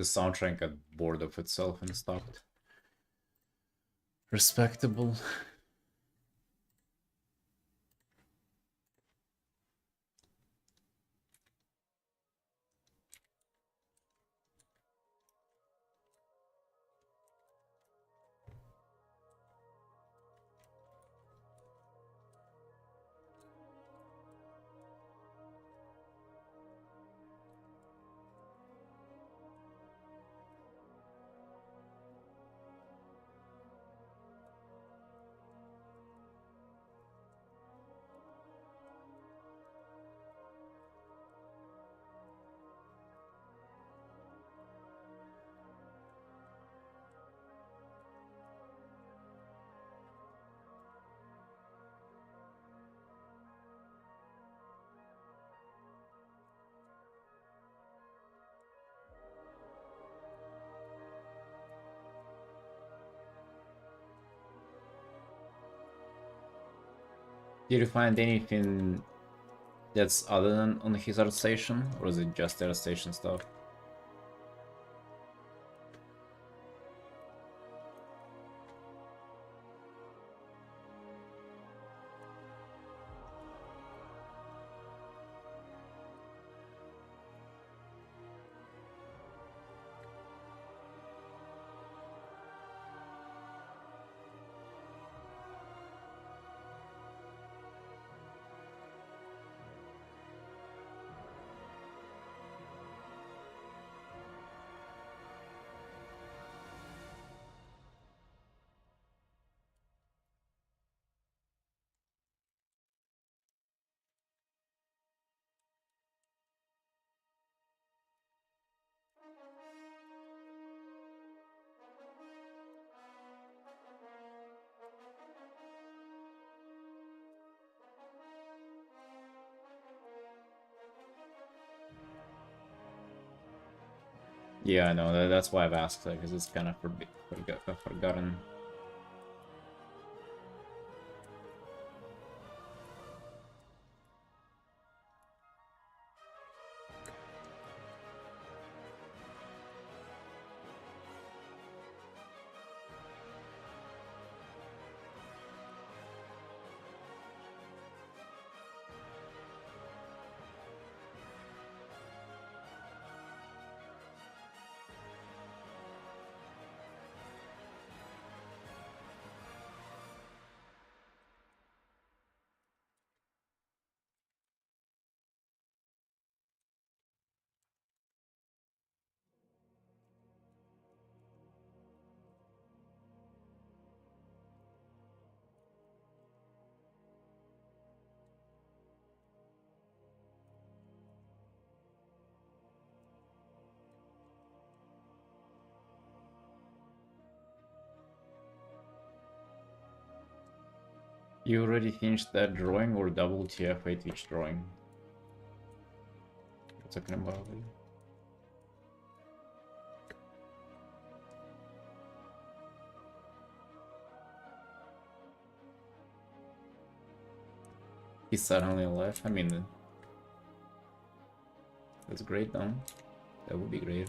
The soundtrack got bored of itself and stopped. Respectable. Did you find anything that's other than on his art station, or is it just art station stuff? Yeah, I know. That's why I've asked, because it's kind of forgotten. You already finished that drawing, or double TF8 each drawing? What talking about? He suddenly left. I mean, that's great, though. That would be great.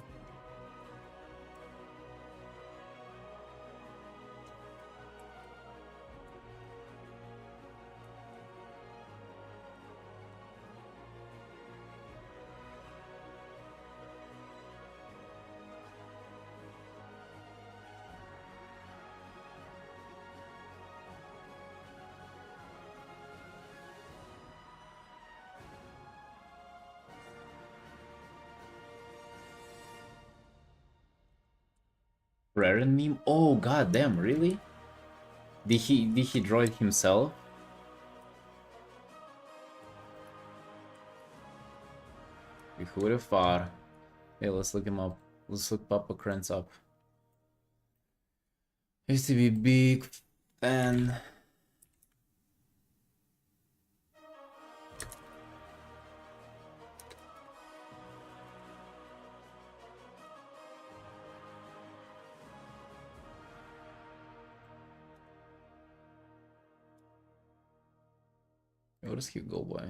Raren meme? Oh god damn, really? Did he draw it himself? Who would have thought? Hey, let's look him up. Let's look Papa Krantz up. Used to be big fan. What does he go by?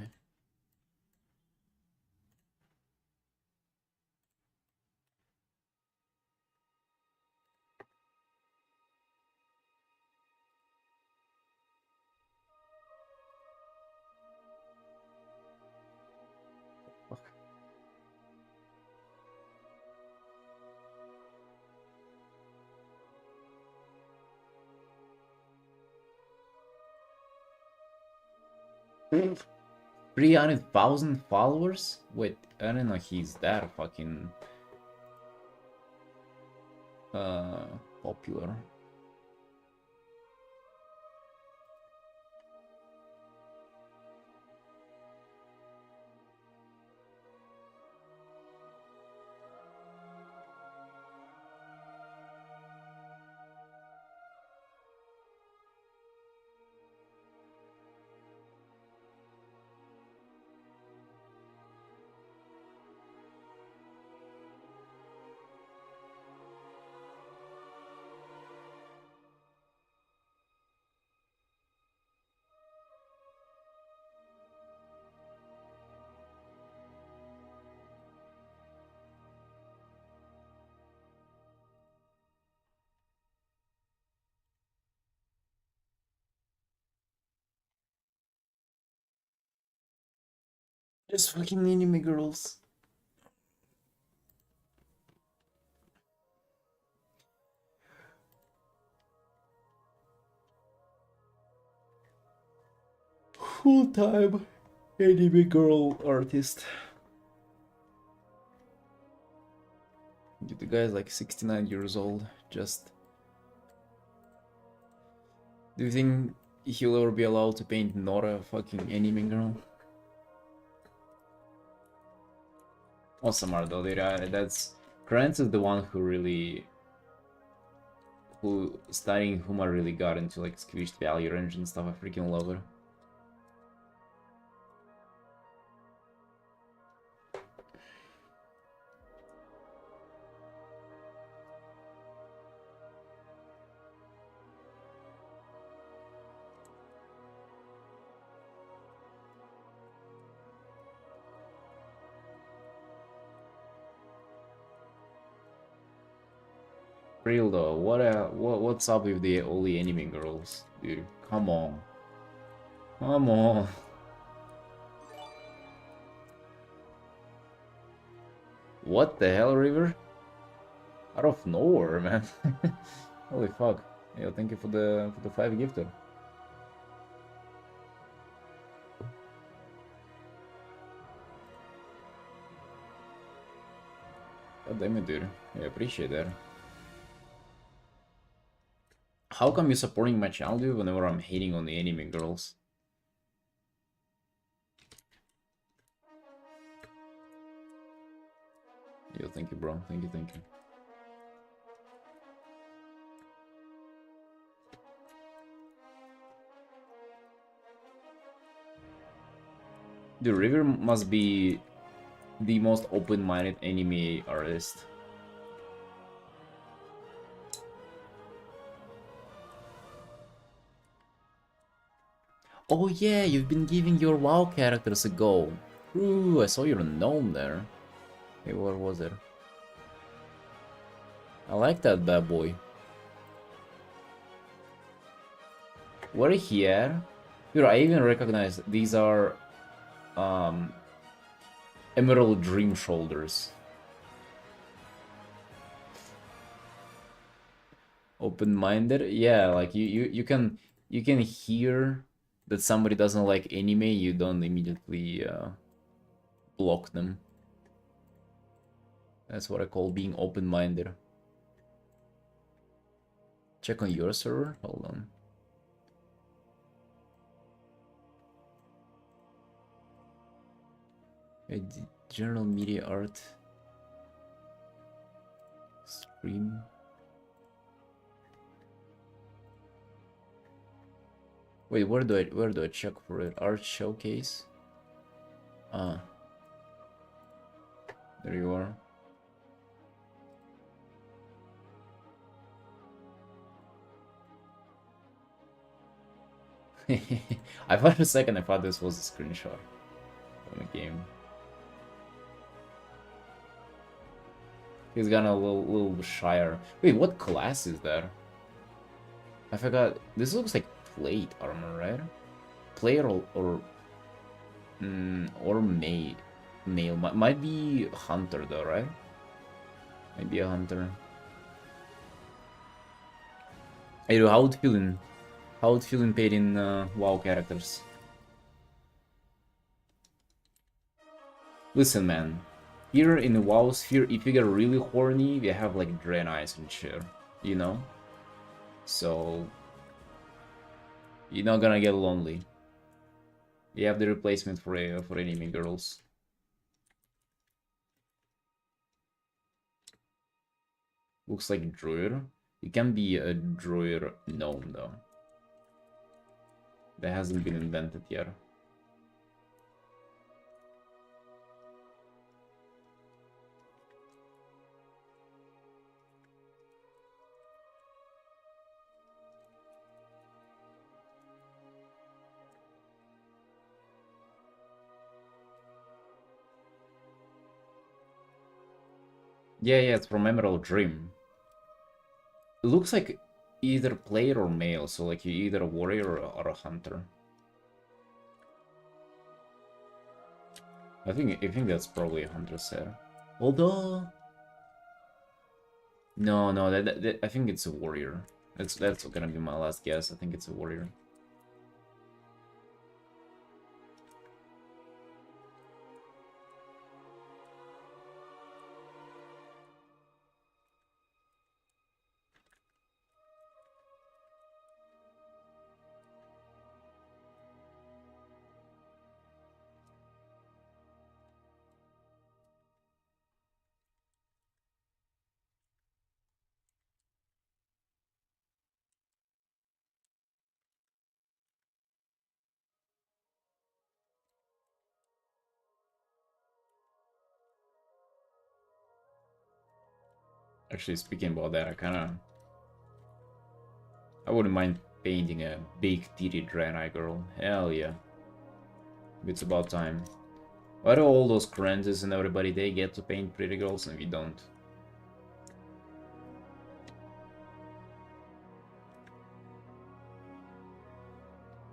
300,000 followers? Wait, I don't know he's that fucking uh popular. Just fucking anime girls. Full-time anime girl artist. Dude, the guy's like 69 years old. Just. Do you think he'll ever be allowed to paint Nora a fucking anime girl? Awesome art though, that's. Krantz is the one who really. Who studying Huma really got into like Squished Valley Range and stuff. I freaking love it. Real though, what's up with the only anime girls, dude? Come on. Come on. What the hell, River? Out of nowhere, man. Holy fuck. Yo, thank you for the 5 gifted. God damn it, dude. I appreciate that. How come you're supporting my channel, dude, whenever I'm hating on the anime girls? Yo, thank you, bro. Thank you, thank you. The River must be the most open-minded anime artist. Oh yeah, you've been giving your WoW characters a go. Ooh, I saw your gnome there. Hey, what was it? I like that bad boy. What is he at? Dude, I even recognize these are Emerald Dream Shoulders. Open-minded? Yeah, like you can hear that somebody doesn't like anime, you don't immediately block them. That's what I call being open-minded. Check on your server? Hold on. General media art. Stream. Wait, where do I check for it? Art showcase? Ah. There you are. I thought for a second I thought this was a screenshot from a game. He's gotten a little shyer. Wait, what class is that? I forgot. This looks like plate armor, right? Player or maid. Male. Might be hunter though, right? Might be a hunter. Hey, how would feeling? How would feeling paid in WoW characters? Listen, man. Here in the WoW sphere, if you get really horny, we have like Draenei's and shit, you know? So you're not gonna get lonely. You have the replacement for enemy girls. Looks like druid. You can be a druid gnome though. That hasn't been invented yet. Yeah, it's from Emerald Dream. It looks like either player or male, so like you're either a warrior or a hunter. I think that's probably a hunter set. Although no, that I think it's a warrior. That's gonna be my last guess. I think it's a warrior. Actually, speaking about that, I wouldn't mind painting a big titty Draenei girl. Hell yeah. It's about time. Why do all those Krenses and everybody, they get to paint pretty girls and we don't?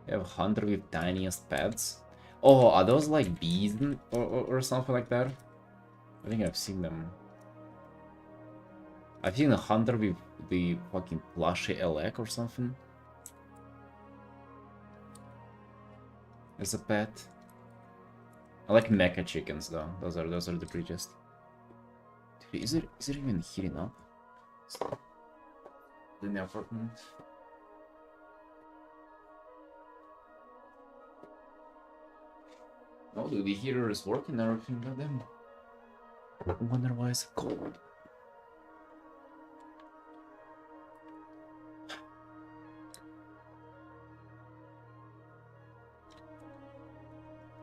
You have hunter with tiniest pets? Oh, are those like bees or something like that? I think I've seen them. I've seen a hunter with the fucking plushy elec or something. As a pet. I like mecha chickens though. Those are the prettiest. Dude, is it even heating up? In the apartment. Oh, dude, the heater is working and everything. Goddamn. I wonder why it's cold.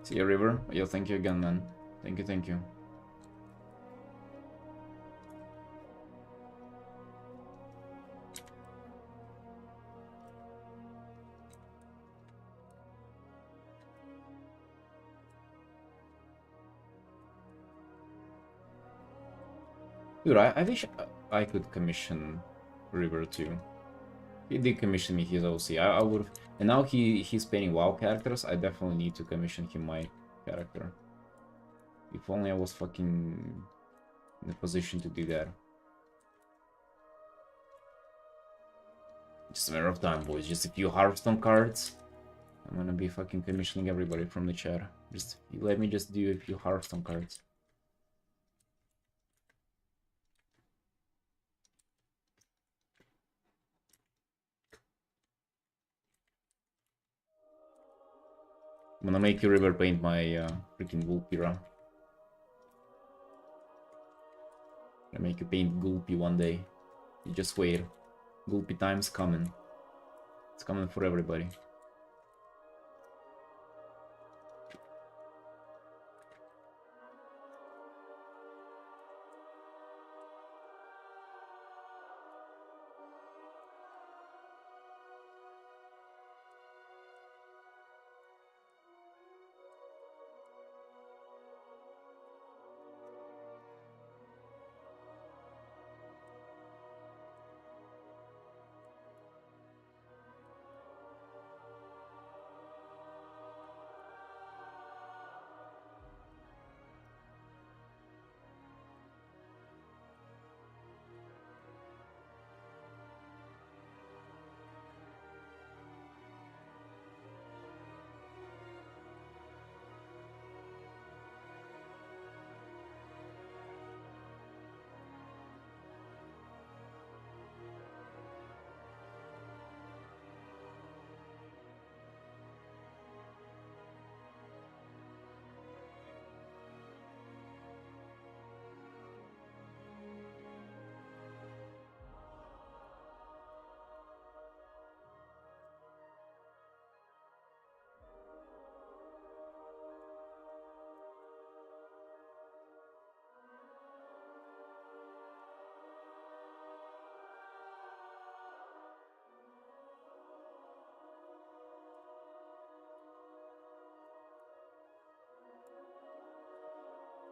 See you, River. Yo, thank you again, man. Thank you. Dude, I wish I could commission River too. He did commission me his OC. I would, and now he's painting WoW characters. I definitely need to commission him my character. If only I was fucking in a position to do that. Just a matter of time, boys. Just a few Hearthstone cards. I'm gonna be fucking commissioning everybody from the chat. Just let me just do a few Hearthstone cards. I'm gonna make you river paint my freaking Gulpira. I'm gonna make you paint Gulpy one day. You just wait. Gulpy time's coming. It's coming for everybody.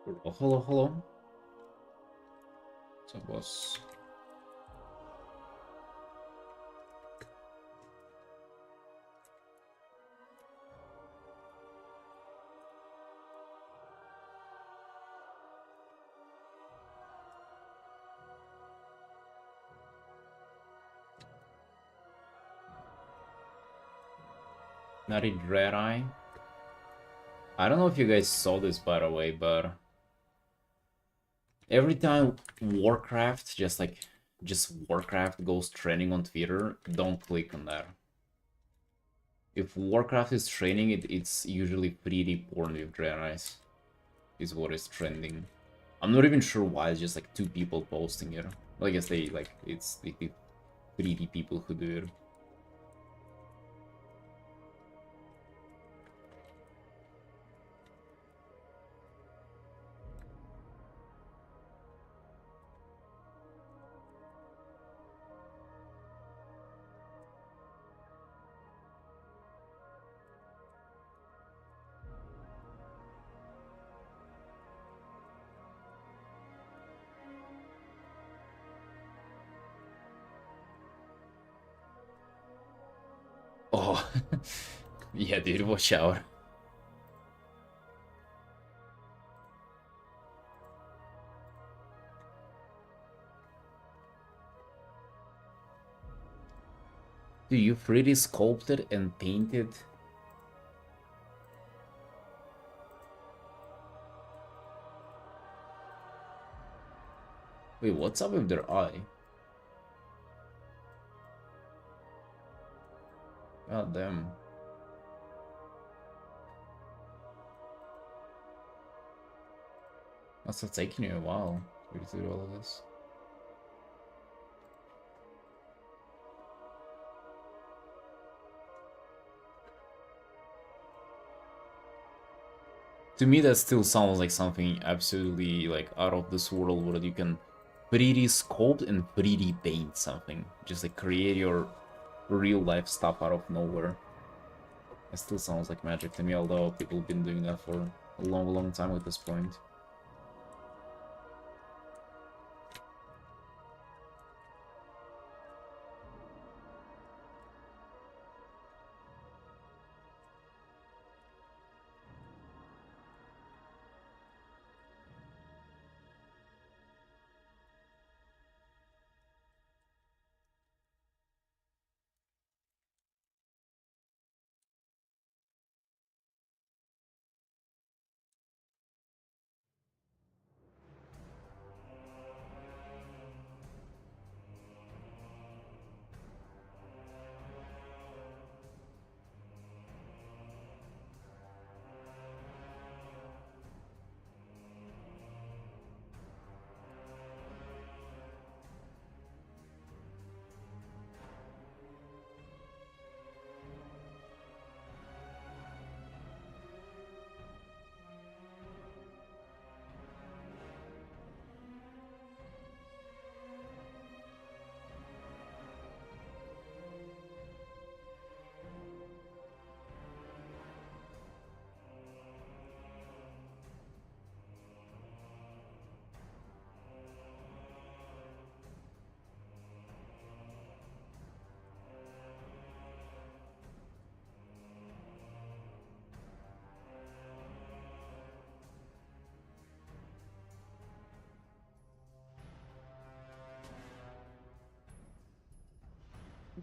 Hello, hello, hello. So, boss. Not a dread eye. I don't know if you guys saw this, by the way, but every time Warcraft, just Warcraft goes trending on Twitter, don't click on that. If Warcraft is trending, it's usually pretty porn with dread eyes, is what is trending. I'm not even sure why. It's just like 2 people posting it. Well, I guess they like it's the 3D people who do it. Oh, yeah, dude, watch out. Do you 3D sculpted and painted? Wait, what's up with their eye? God damn. Must have taken you a while to do all of this. To me, that still sounds like something absolutely like out of this world where you can 3D sculpt and 3D paint something. Just like create your real life stuff out of nowhere. It still sounds like magic to me, although people have been doing that for a long, long time at this point.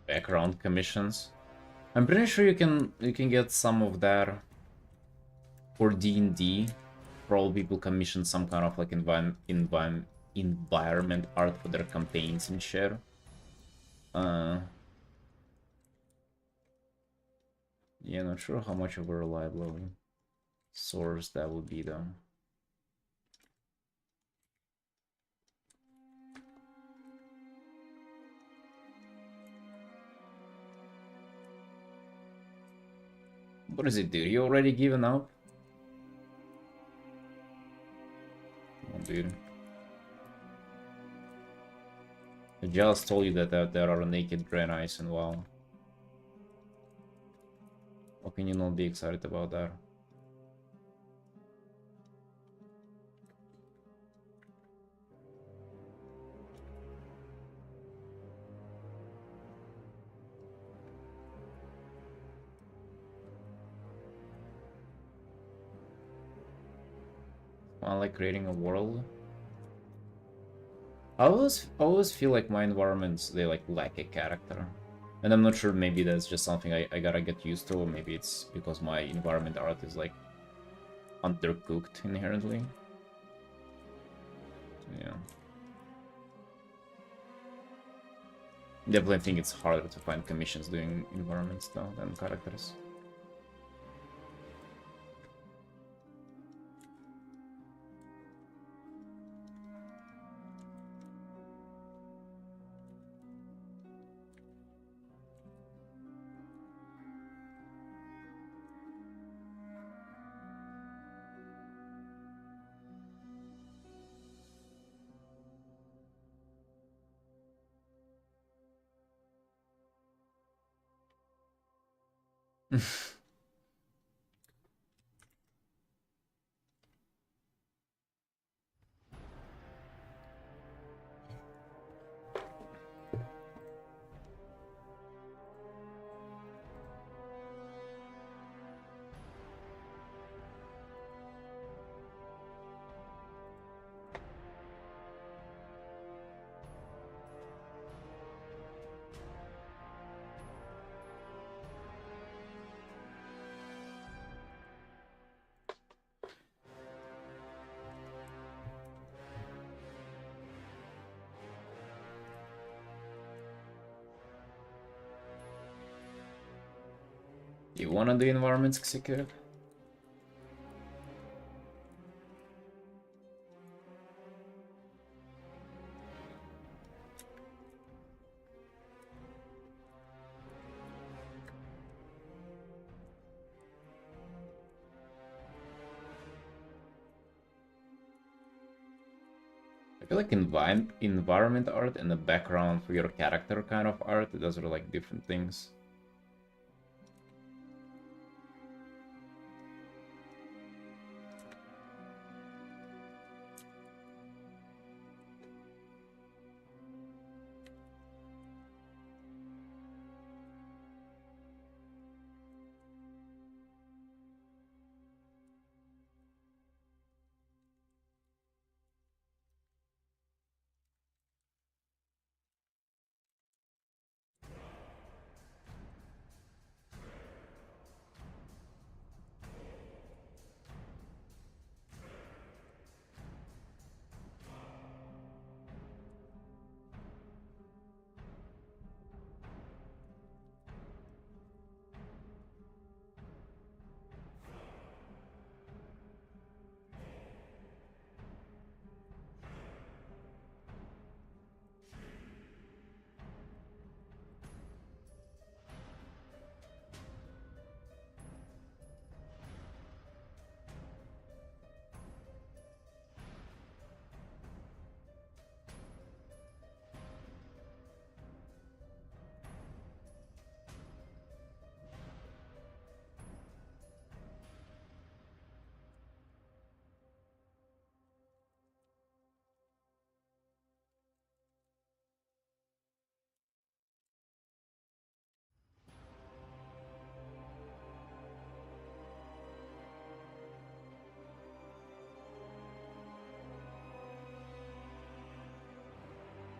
Background commissions. I'm pretty sure you can get some of that for D&D. Probably people commission some kind of like environment art for their campaigns and shit. Yeah, not sure how much of a reliable source that would be though. What does it do? You already given up? Oh, dude. I just told you that there are naked granites and WoW. How can you not be excited about that? I like creating a world. I always feel like my environments, they like lack a character. And I'm not sure, maybe that's just something I gotta get used to, or maybe it's because my environment art is like undercooked inherently. So, yeah. Definitely think it's harder to find commissions doing environments though than characters. Do you wanna do environments executive? I feel like environment art and the background for your character kind of art, those are like different things.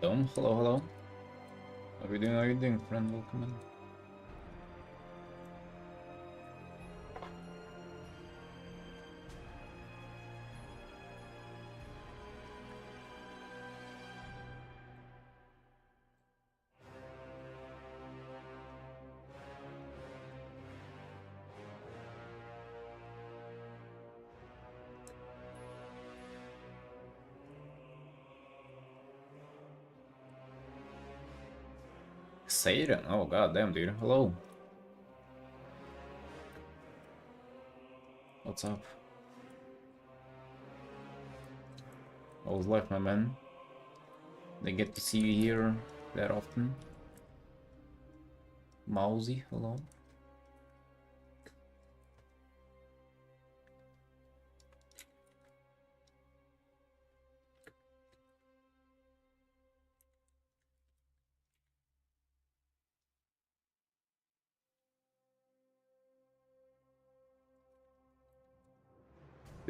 Dome, hello, hello. How are you doing? How are you doing, friend? Welcome in. Satan, oh god damn, dude. Hello. What's up? How's life, my man? They get to see you here that often. Mousy, hello.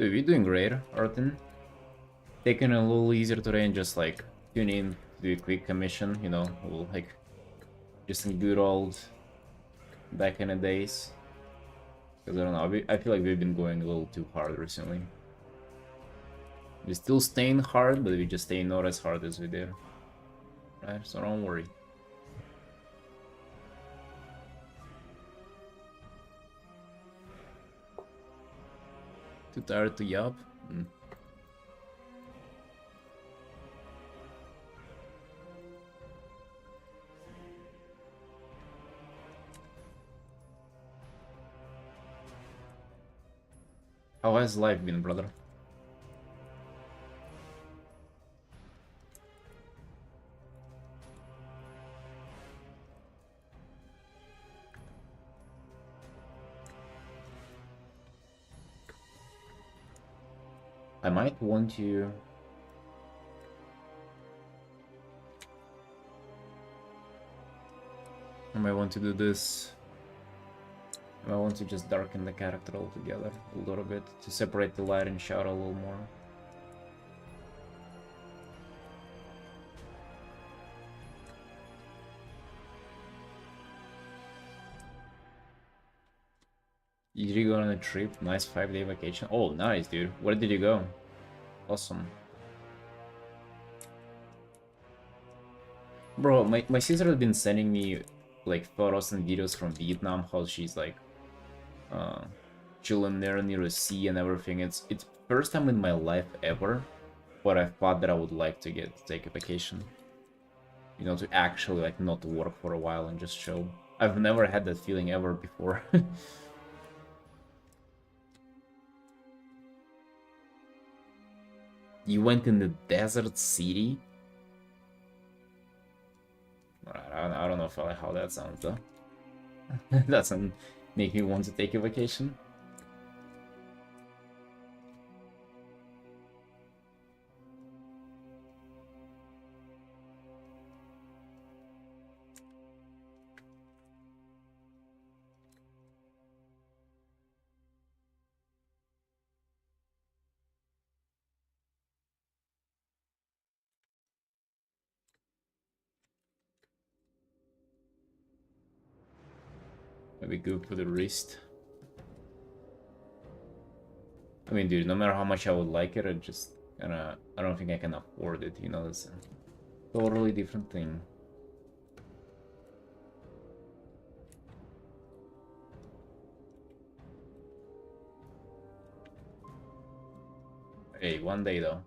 Dude, we're doing great, Artin. Taking a little easier today and just like tune in to do a quick commission, you know, like just in good old back in the days. Because I don't know, I feel like we've been going a little too hard recently. We're still staying hard, but we just stay not as hard as we did. Right? So don't worry. Too tired to yap? How has life been, brother? I might want to... I might want to do this. I want to just darken the character altogether a little bit to separate the light and shadow a little more. Did you go on a trip? Nice 5-day vacation. Oh, nice, dude. Where did you go? Awesome. Bro, my sister has been sending me like photos and videos from Vietnam, how she's like chilling there near the sea and everything. It's first time in my life ever, but I thought that I would like to take a vacation. You know, to actually like not work for a while and just chill. I've never had that feeling ever before. You went in the desert city? I don't know if I like how that sounds though. That doesn't make me want to take a vacation. Maybe good for the wrist. I mean, dude, no matter how much I would like it, I don't think I can afford it, you know, it's a totally different thing. Hey, one day though.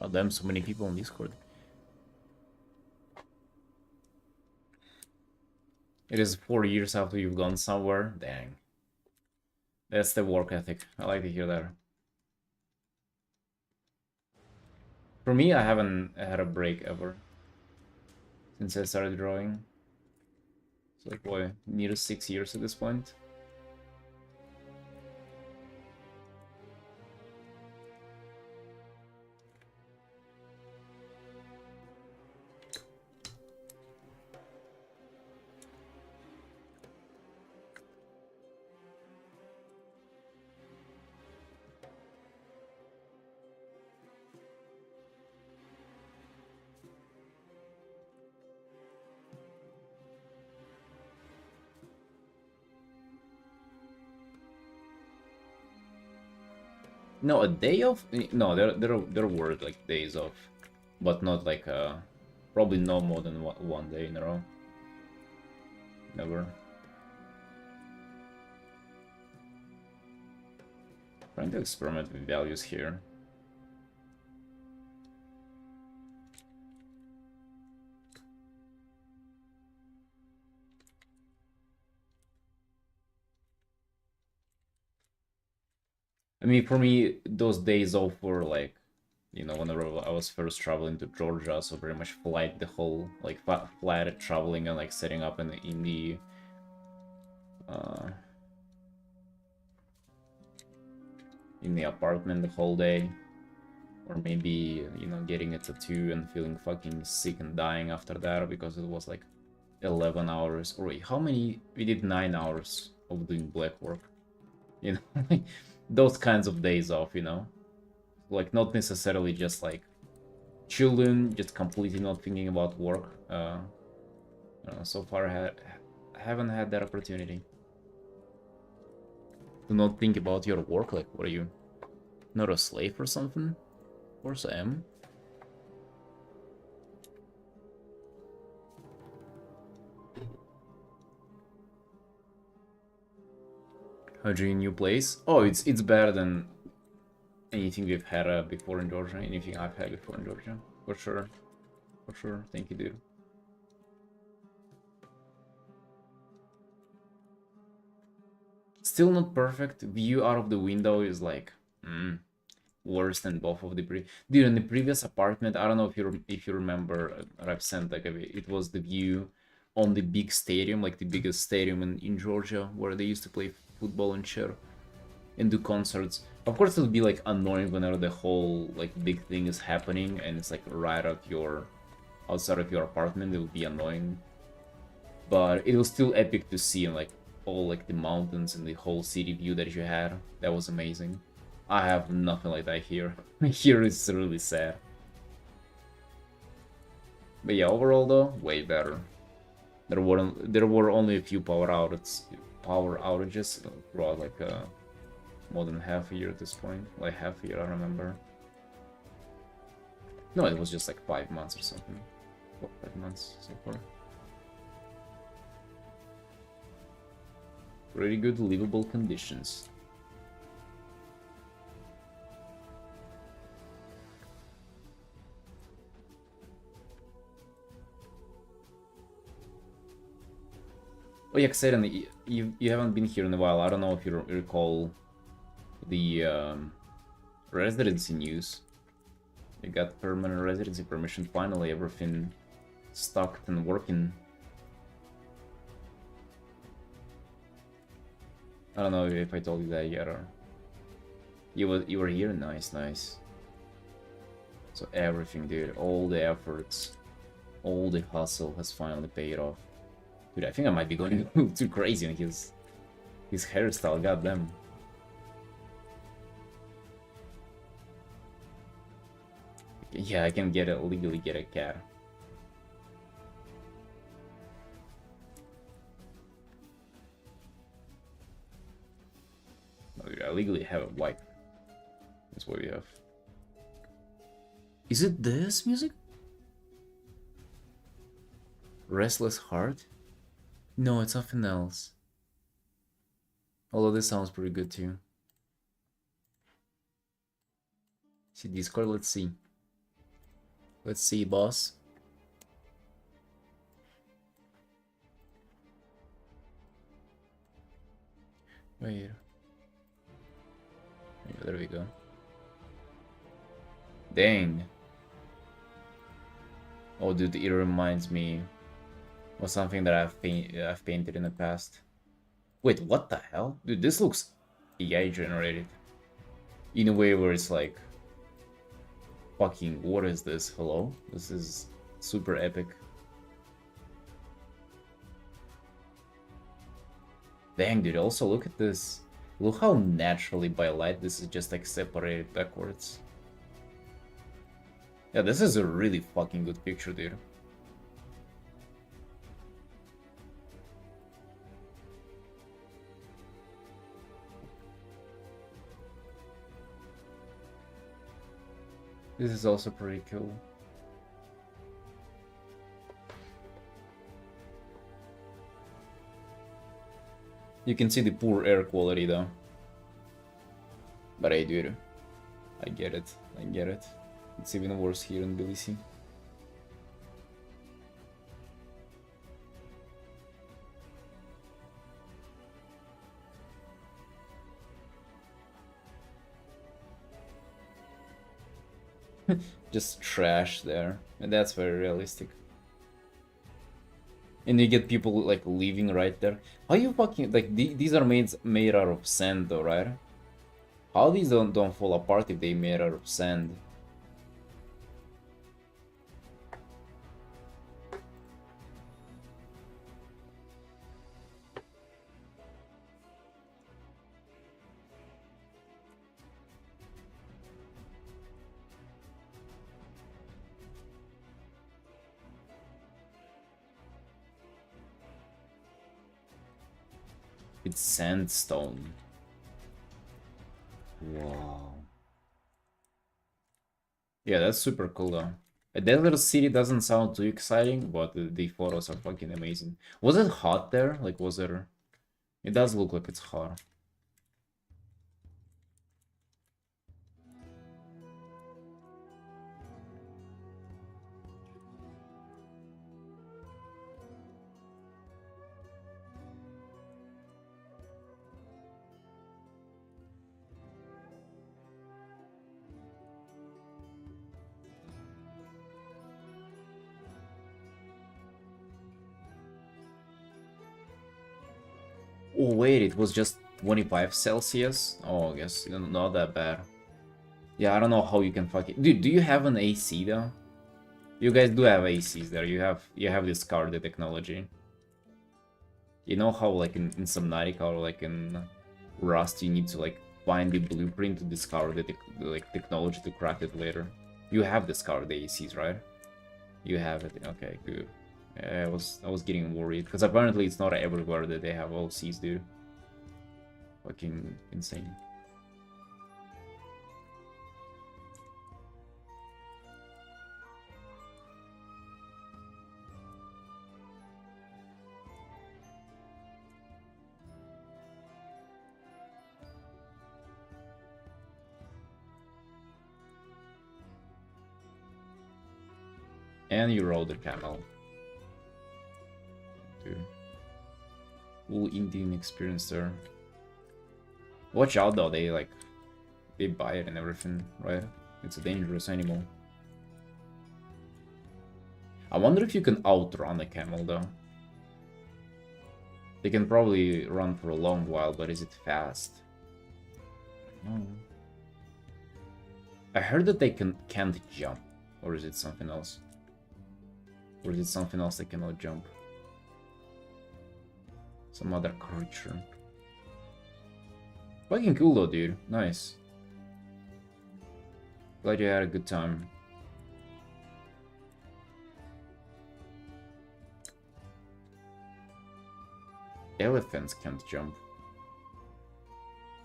Oh damn, so many people on Discord. It is 4 years after you've gone somewhere. Dang. That's the work ethic. I like to hear that. For me, I haven't had a break ever since I started drawing. It's like, boy, near 6 years at this point. No, a day off? No, there were like days off, but not like probably no more than one day in a row. Never. Trying to experiment with values here. I mean, for me, those days off were like, you know, whenever I was first traveling to Georgia, so very much flight the whole like flight traveling and like setting up uh, in the apartment the whole day, or maybe, you know, getting a tattoo and feeling fucking sick and dying after that because it was like 11 hours. Or wait, how many? We did 9 hours of doing black work, you know, those kinds of days off, you know, like not necessarily just like children, just completely not thinking about work. So far I haven't had that opportunity to not think about your work. Like, what are you, not a slave or something? Of course I am. How'd you new place? Oh, it's better than anything we've had before in Georgia. Anything I've had before in Georgia, for sure, for sure. Thank you, dude. Still not perfect. View out of the window is like worse than both of the dude, in the previous apartment. I don't know if you remember, I've sent like it was the view on the big stadium, like the biggest stadium in Georgia, where they used to play football and shit and do concerts. Of course, it'll be like annoying whenever the whole like big thing is happening and it's like right at your outside of your apartment. It will be annoying, but it was still epic to see, and like all like the mountains and the whole city view that you had. That was amazing. I have nothing like that here. Here is really sad. But yeah, overall though, way better. There were only a few power outages throughout like more than half a year at this point. Like half a year, I remember. No, it was just like 5 months or something. 4 5 months so far. Pretty good livable conditions. Oh yeah, Xaden, you haven't been here in a while. I don't know if you recall the residency news. You got permanent residency permission. Finally, everything stocked and working. I don't know if I told you that yet, or you were here. Nice, nice. So everything, dude, all the efforts, all the hustle has finally paid off. Dude, I think I might be going too crazy on his hairstyle. Goddamn. Yeah, I can legally get a cat. No, dude, I legally have a wife. That's what we have. Is it this music? Restless Heart? No, it's something else. Although this sounds pretty good too. See Discord, let's see. Let's see, boss. Wait. Yeah, there we go. Dang. Oh, dude, it reminds me of something that I've painted in the past. Wait, what the hell? Dude, this looks AI generated. In a way where it's like, fucking, what is this? Hello? This is super epic. Dang, dude, also look at this. Look how naturally by light this is just like separated backwards. Yeah, this is a really fucking good picture, dude. This is also pretty cool. You can see the poor air quality though. But hey, dude, I get it. I get it. It's even worse here in Tbilisi. Just trash there. And that's very realistic. And you get people like leaving right there. How you fucking like these are made out of sand though, right? How these don't fall apart if they made out of sand? It's sandstone. Wow. Yeah, that's super cool though. A desert city doesn't sound too exciting, but the photos are fucking amazing. Was it hot there? Like, was there? It does look like it's hot. Oh wait, it was just 25 Celsius? Oh, I guess not that bad. Yeah, I don't know how you can fucking... Dude, do you have an AC though? You guys do have ACs there. You have discarded technology. You know how like in Subnautica or like in Rust you need to like find the blueprint to discover the like technology to crack it later. You have discovered the ACs, right? You have it. Okay, good. Yeah, I was getting worried because apparently it's not everywhere that they have OCs, dude. Fucking insane. And you rode the camel. Dude. Full Indian experience there. Watch out though, they buy it and everything, right? It's a dangerous animal. I wonder if you can outrun a camel though. They can probably run for a long while, but is it fast? No. I heard that they can't jump. Or is it something else? Or is it something else they cannot jump? Some other creature. Fucking cool though, dude. Nice. Glad you had a good time. Elephants can't jump.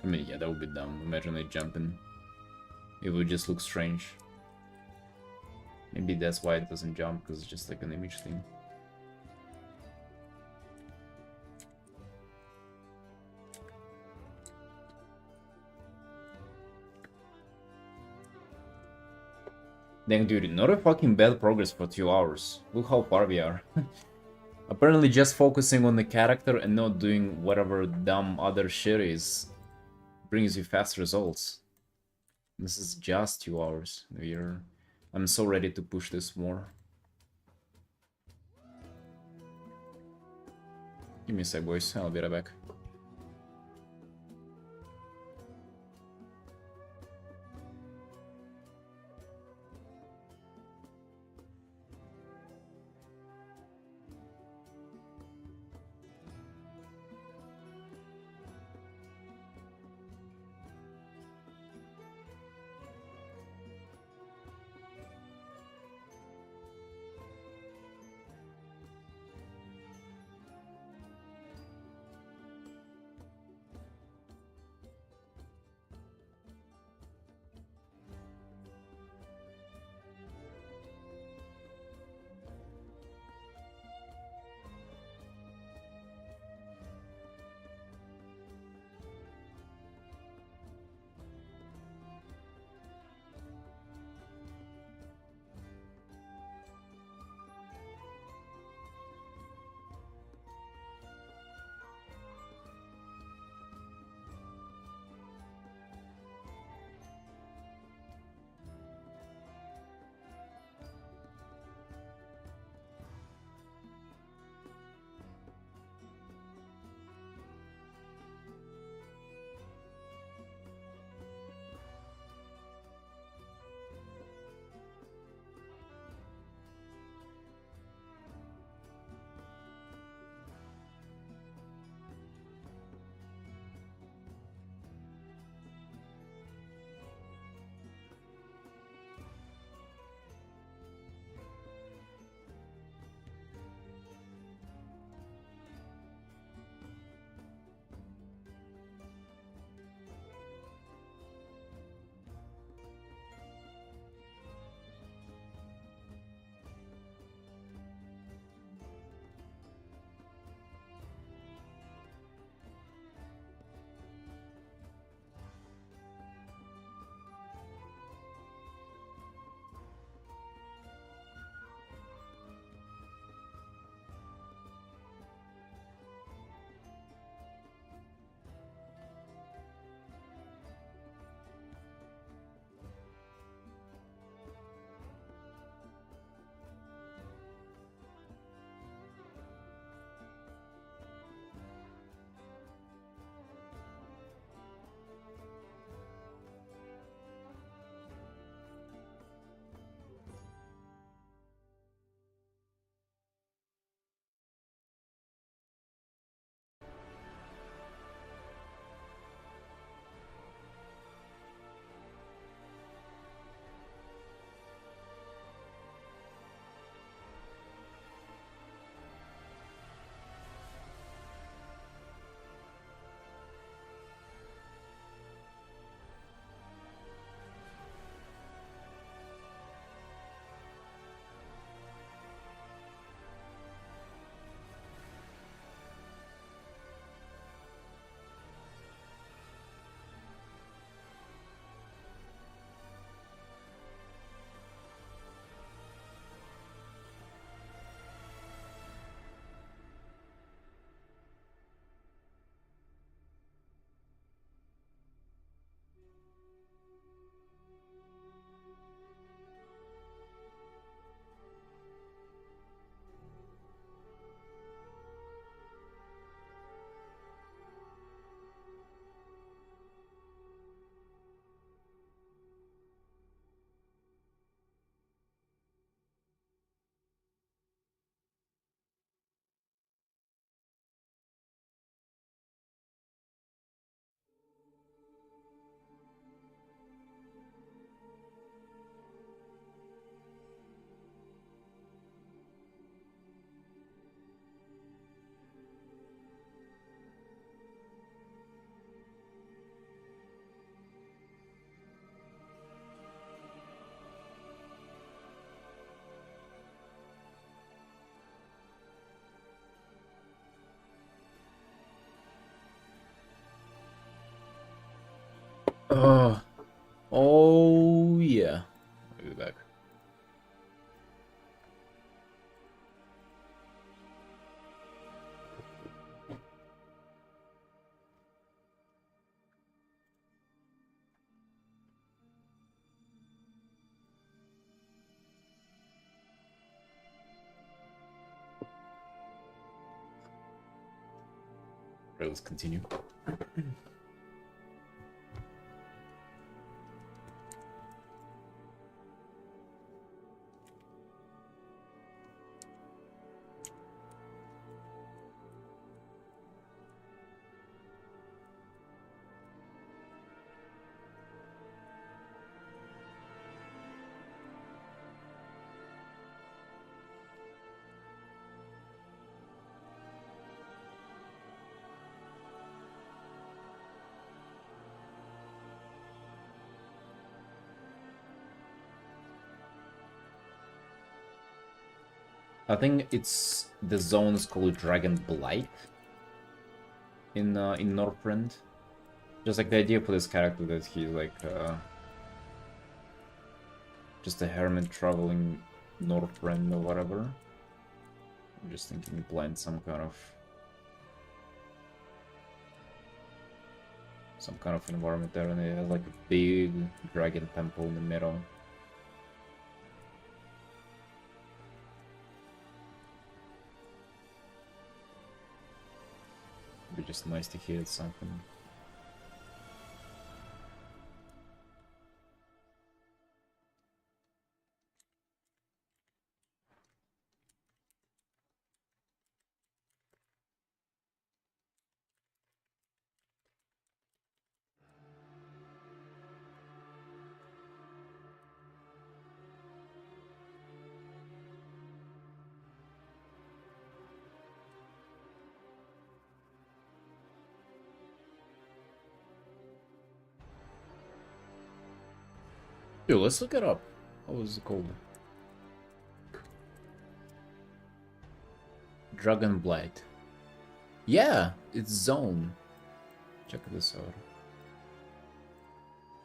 I mean, yeah, that would be dumb. Imagine it jumping. It would just look strange. Maybe that's why it doesn't jump, because it's just like an image thing. Dang, dude, not a fucking bad progress for 2 hours. Look how far we are. Apparently just focusing on the character and not doing whatever dumb other shit is brings you fast results. This is just 2 hours. I'm so ready to push this more. Give me a sec, boys. I'll be right back. Oh yeah. I'll be back. Right, let's continue. I think it's the zone is called Dragon Blight in Northrend. Just like the idea for this character that he's like just a hermit traveling Northrend or whatever. I'm just thinking blind some kind of environment there, and it has like a big dragon temple in the middle. It'd be just nice to hear something. Dude, let's look it up. What was it called? Dragon Blight. Yeah, it's Zone. Check this out.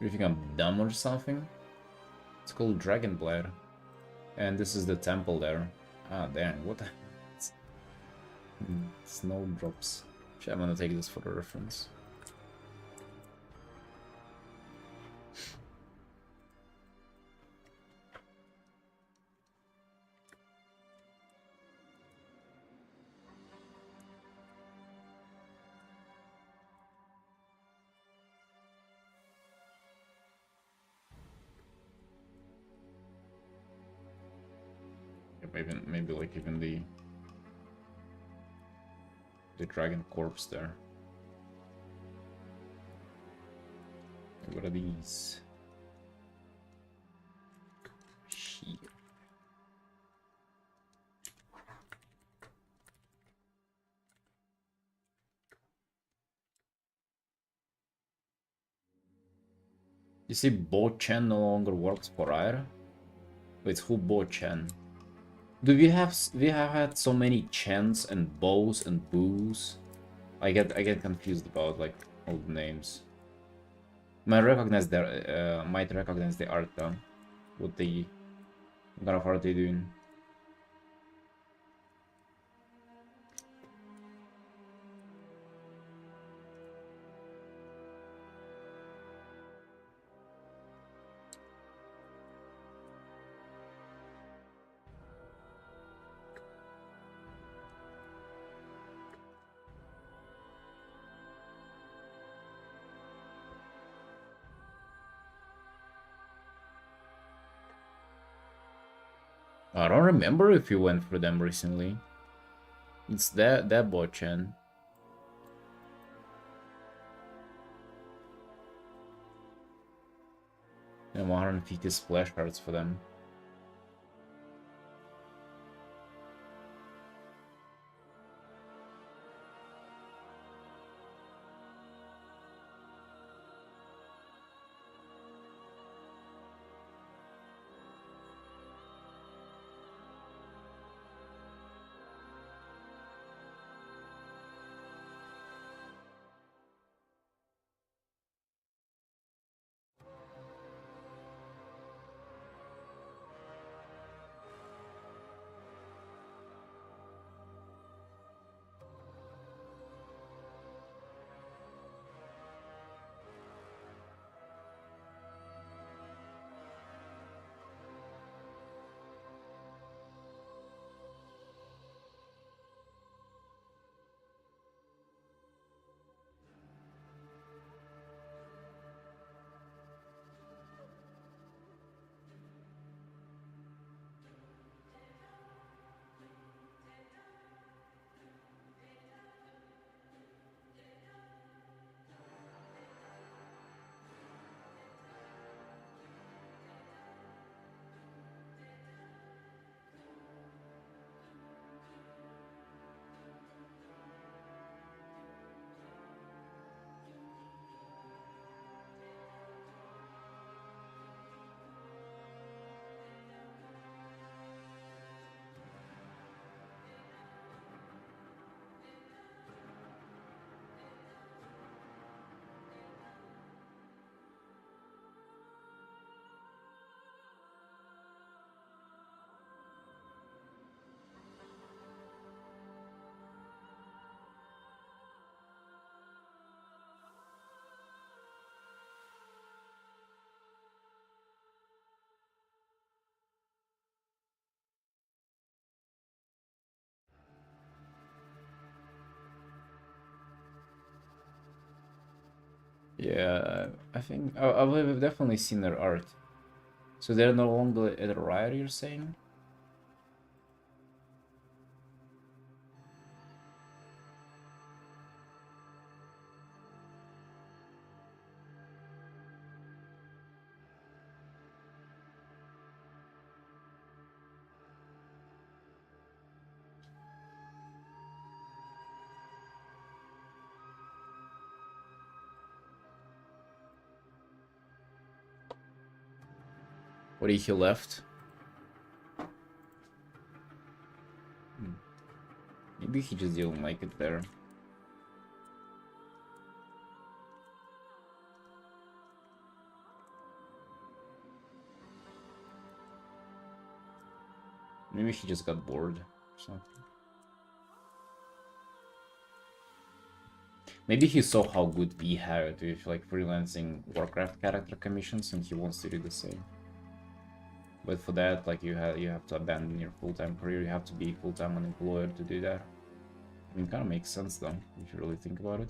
You think I'm dumb or something? It's called Dragon Blight. And this is the temple there. Ah, damn, what the... Snowdrops. Shit, I'm gonna take this for the reference. Maybe like even the dragon corpse there. What are these? Shit. You see, Bo Chen no longer works for Air. Wait, who Bo Chen? Do we have had so many Chens and Bows and Boos? I get confused about like all the names. Might recognize the art though. What kind of art they doing? I don't remember if you went for them recently. It's that Bochan. And 150 splash cards for them. Yeah, I think I've definitely seen their art. So they're no longer at Riot, you're saying? What if he left? Maybe he just didn't like it there. Maybe he just got bored or something. Maybe he saw how good we had it with like freelancing Warcraft character commissions and he wants to do the same. But for that, like you have to abandon your full-time career, you have to be full-time unemployed to do that. I mean, kind of makes sense though, if you really think about it.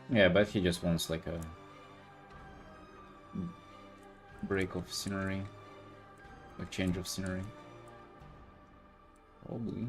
Yeah, but he just wants like a break of scenery, a change of scenery. Probably.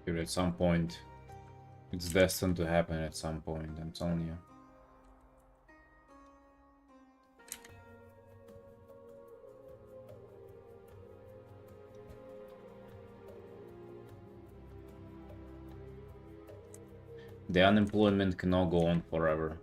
Dude, at some point, it's destined to happen at some point, I'm telling you. The unemployment cannot go on forever.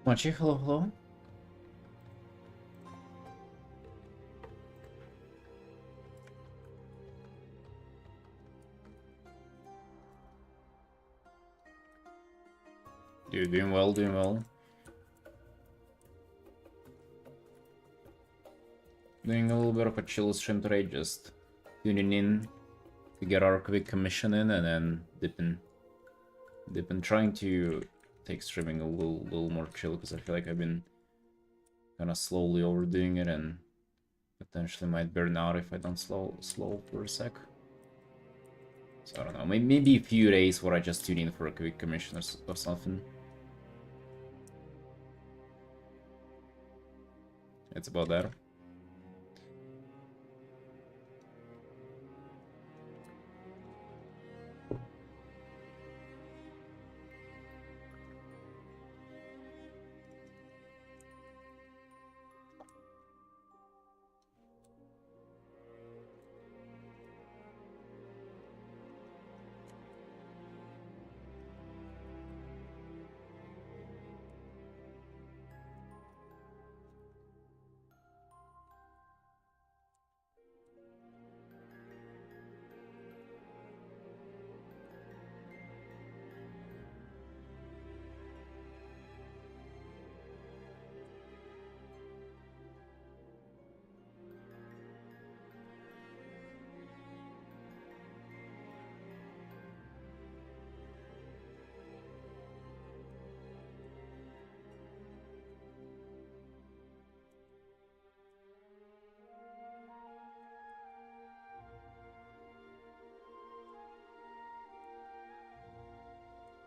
Machi, hello, hello. Dude, doing well, doing well. Doing a little bit of a chill stream today, just tuning in to get our quick commission in and then dipping, trying to take streaming a little more chill because I feel like I've been kind of slowly overdoing it and potentially might burn out if I don't slow for a sec. So I don't know, maybe a few days where I just tune in for a quick commission or something. It's about that.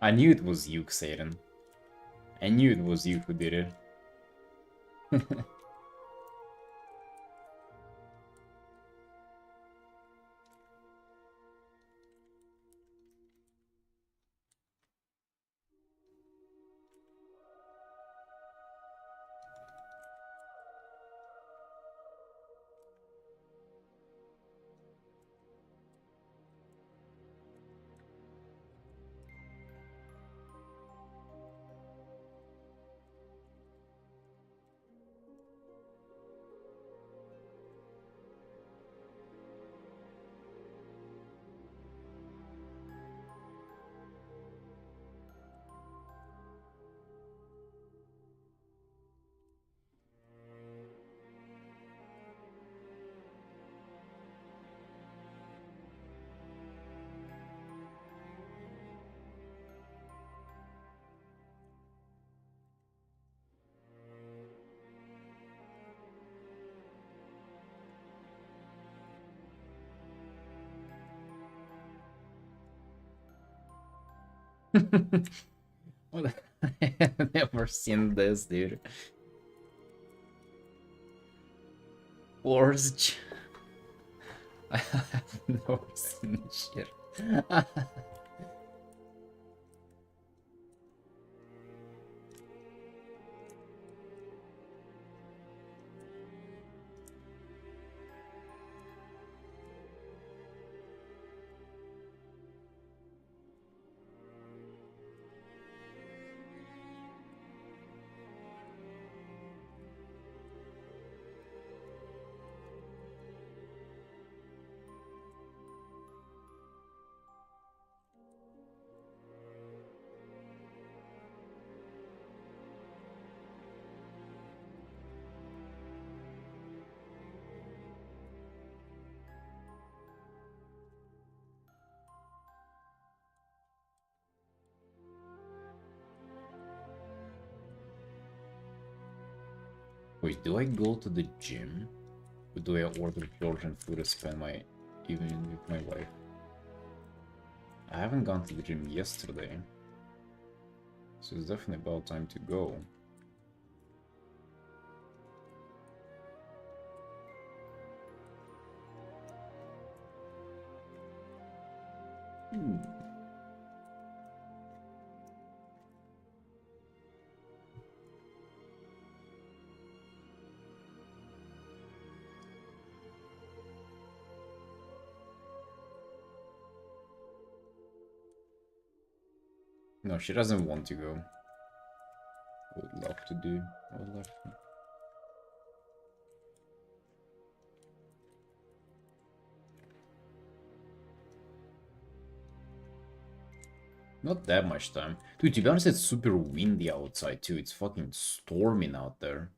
I knew it was you, Xaden. I knew it was you who did it. What? I've never seen this, dude. Wars. I have never seen this shit. Wait, do I go to the gym? Or do I order Georgian food to spend my evening with my wife? I haven't gone to the gym yesterday. So it's definitely about time to go. No, she doesn't want to go. I would love to do. I would love to. Not that much time. Dude, to be honest, it's super windy outside too. It's fucking storming out there.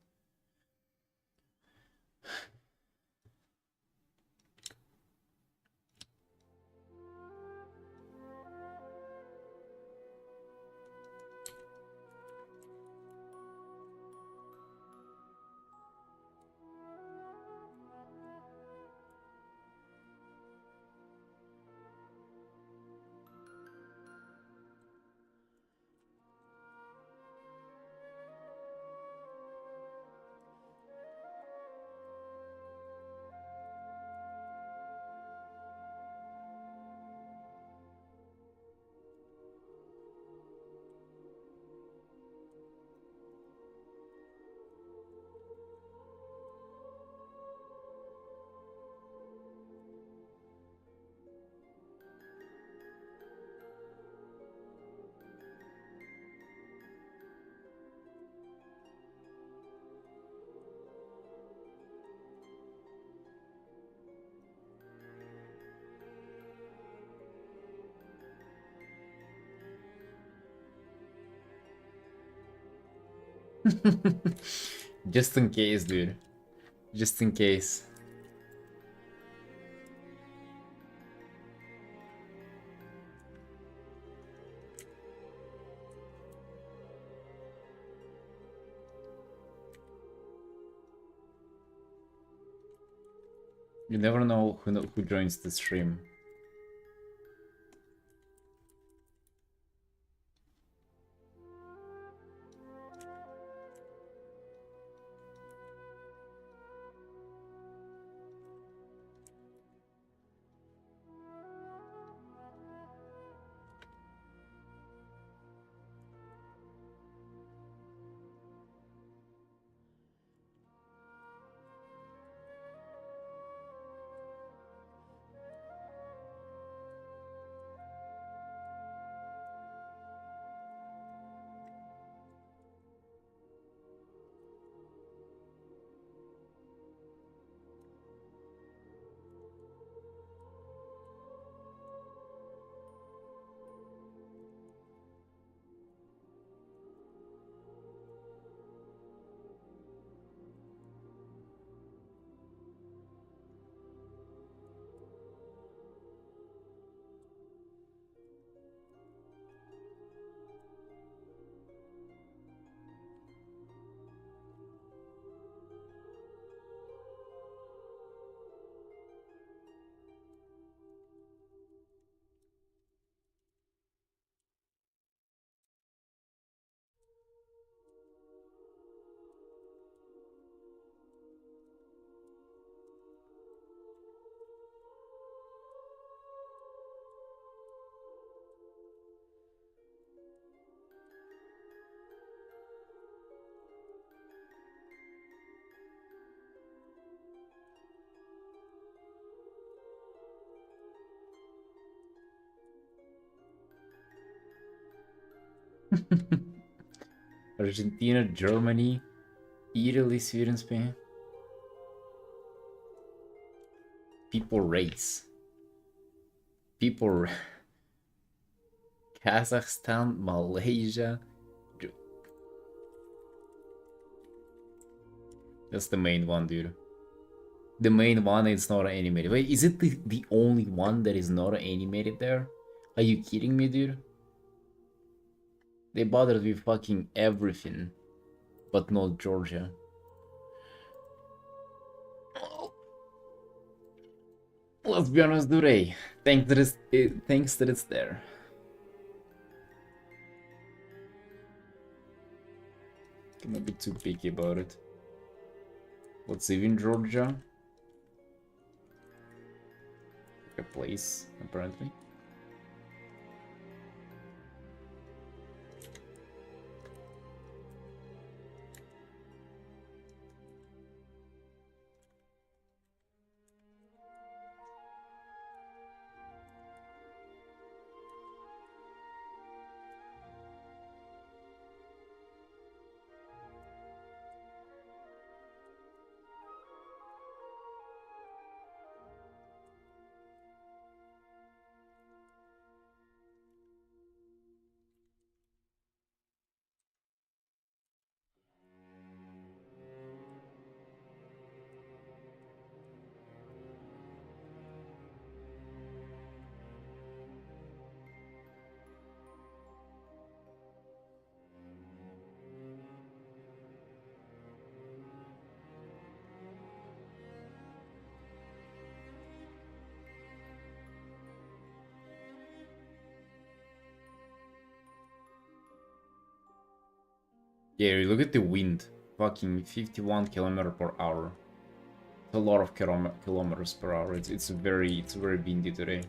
Just in case, dude. Just in case. You never know who joins the stream. Argentina, Germany, Italy, Sweden, Spain. People race. People. Kazakhstan, Malaysia. That's the main one, dude. The main one is not animated. Wait, is it the only one that is not animated there? Are you kidding me, dude? They bothered with fucking everything, but not Georgia. Let's be honest, Duray. Thanks that it's there. Cannot be too picky about it. What's even Georgia? A place, apparently. Yeah, look at the wind. Fucking 51 kilometers per hour. It's a lot of kilometers per hour. It's very windy today.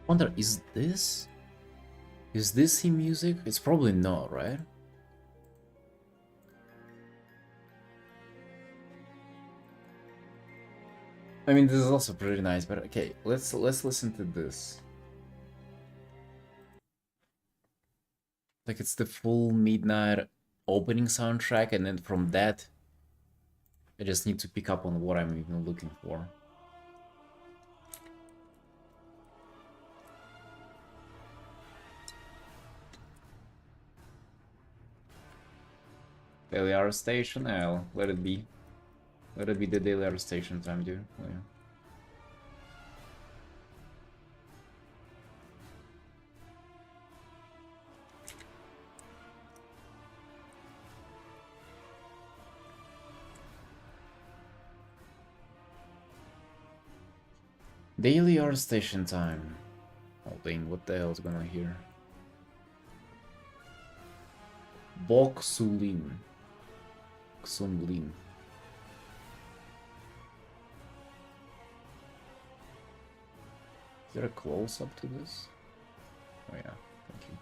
Wonder, is this him music? It's probably not, right? I mean, this is also pretty nice, but okay, let's listen to this. Like it's the full midnight opening soundtrack, and then from that, I just need to pick up on what I'm even looking for. Daily arrestation? I'll let it be. Let it be the daily arrestation time, dude. Oh, yeah. Daily arrestation time. Oh dang, what the hell is going on here? Bok Sulin. Xumlin. Is there a close-up to this? Oh yeah, thank you.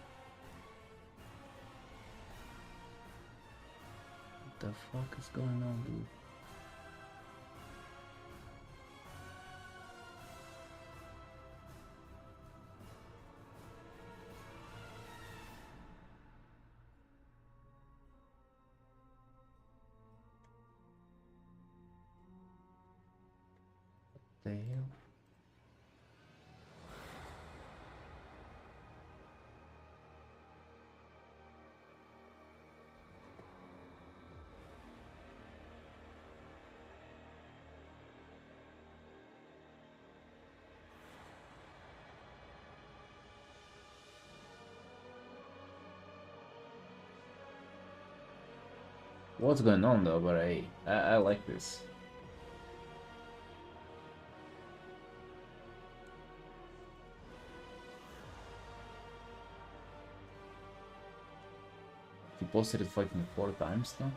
What the fuck is going on, dude? The hell? What's going on though, but hey, I like this. He posted it fucking 4 times now?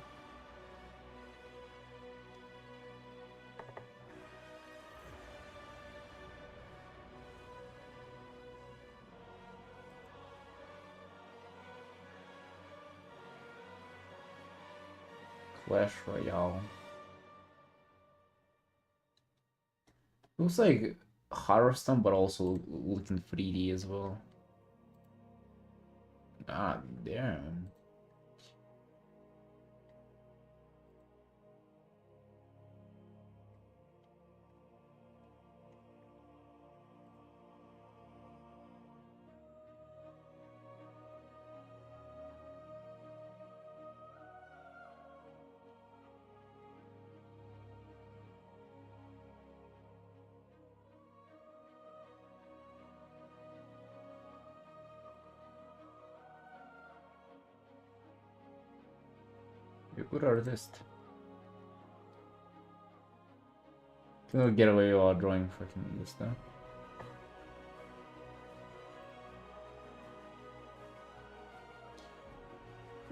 Clash Royale. Looks like Hearthstone, but also looking 3D as well. Ah, damn. You're a good artist. Can we get away while drawing fucking this stuff?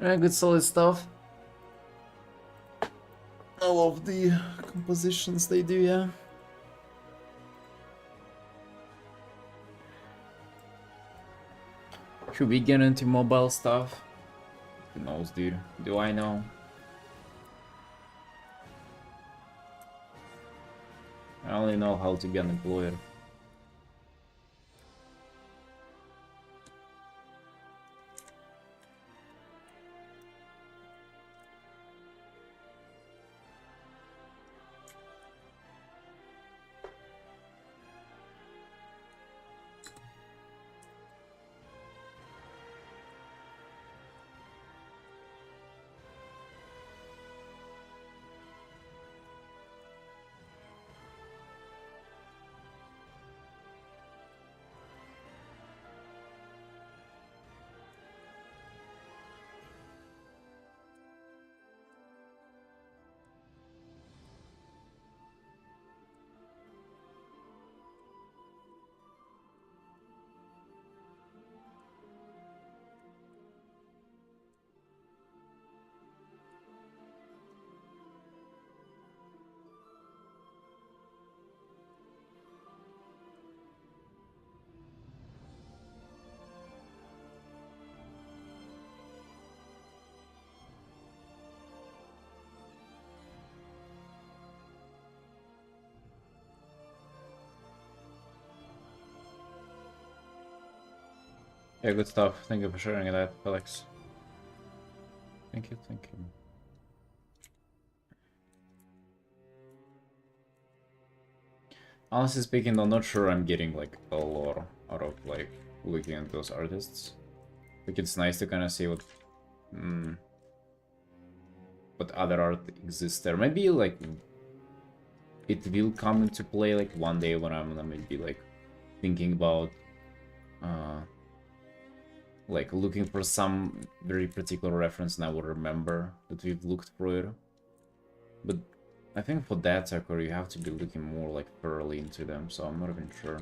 Yeah, good solid stuff. I love the compositions they do, yeah. Should we get into mobile stuff? Who knows, dude? Do I know? I only know how to be unemployed. Yeah, good stuff. Thank you for sharing that, Alex. Thank you, thank you. Honestly speaking, I'm not sure I'm getting like a lot out of like looking at those artists. Like it's nice to kind of see what other art exists there. Maybe like it will come into play like one day when I'm gonna maybe like thinking about like looking for some very particular reference and I will remember that we've looked through it. But I think for that sucker you have to be looking more like thoroughly into them, so I'm not even sure.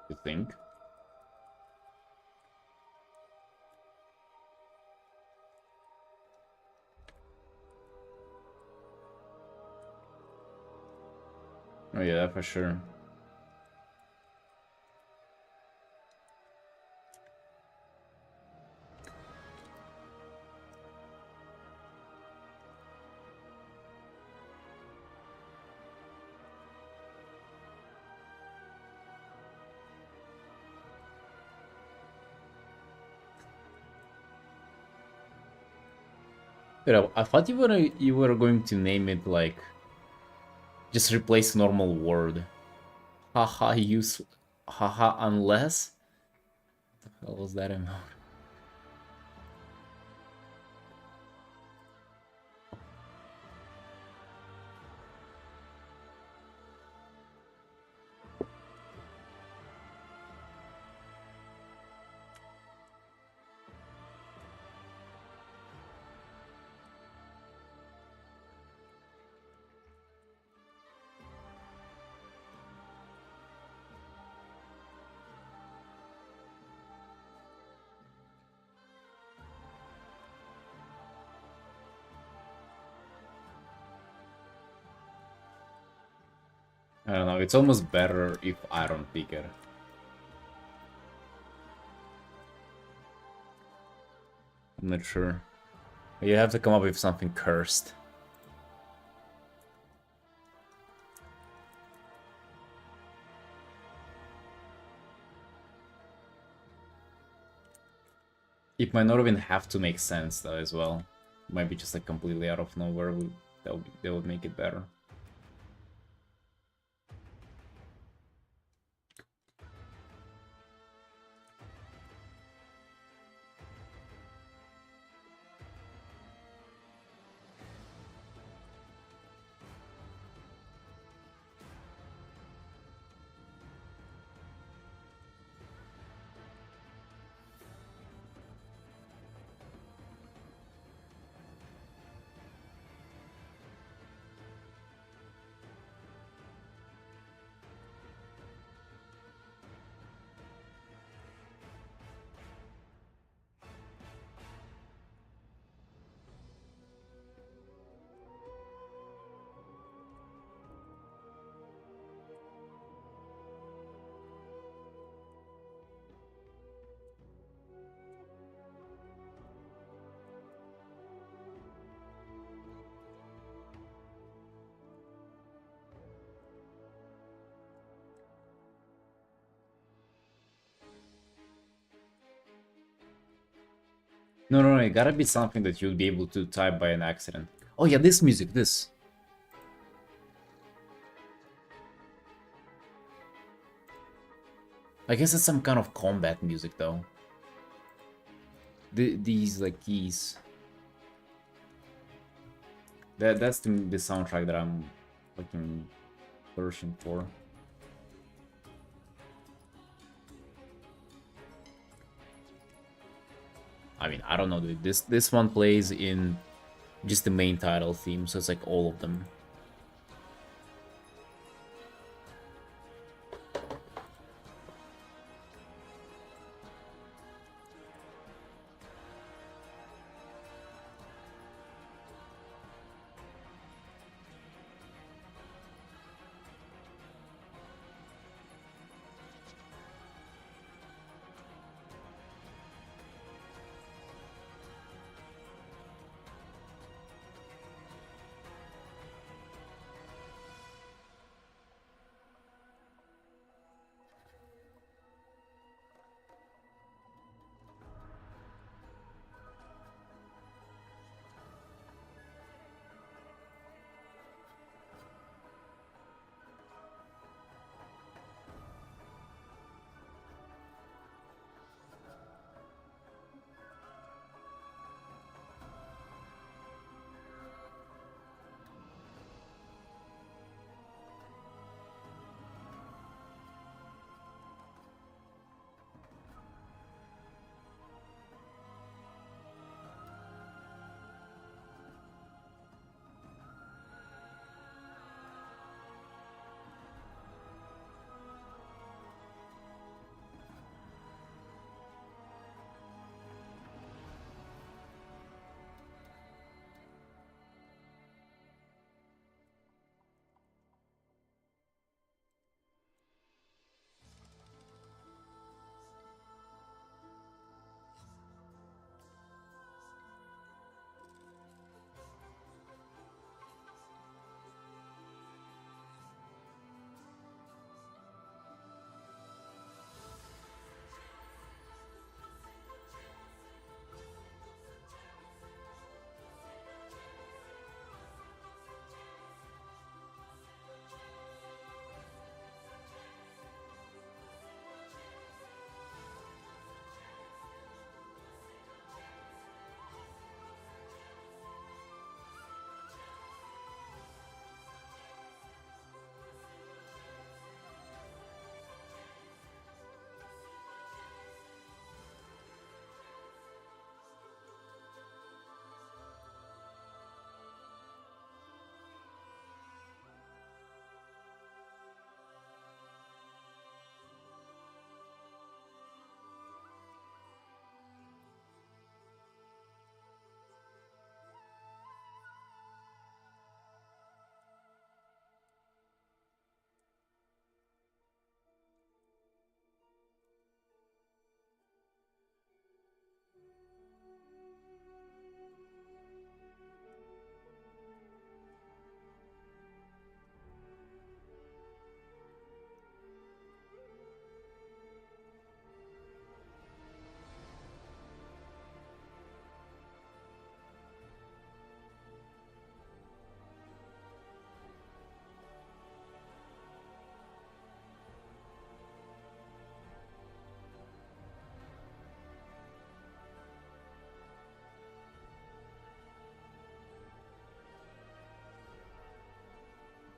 You think? Oh yeah, for sure. But I thought you were going to name it like just replace normal word. Haha use haha unless? What the hell was that about? I don't know, it's almost better if I don't pick it. I'm not sure. You have to come up with something cursed. It might not even have to make sense though as well. It might be just like completely out of nowhere. That would make it better. No, it gotta be something that you'll be able to type by an accident. Oh yeah, this music, this. I guess it's some kind of combat music though. These like keys. That's the soundtrack that I'm fucking searching for. I mean, I don't know, dude. This one plays in just the main title theme, so it's like all of them.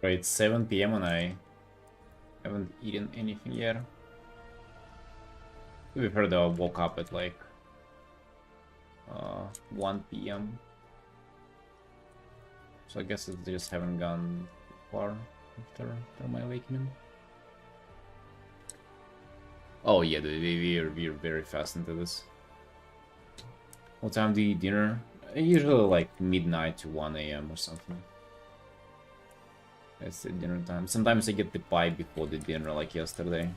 Right, it's 7 p.m. and I haven't eaten anything yet. To be fair though, I woke up at like 1 p.m. So I guess they just haven't gone far after my awakening. Oh yeah, we're very fast into this. What time do you eat dinner? Usually like midnight to 1 a.m. or something. That's the dinner time. Sometimes I get the pie before the dinner, like yesterday.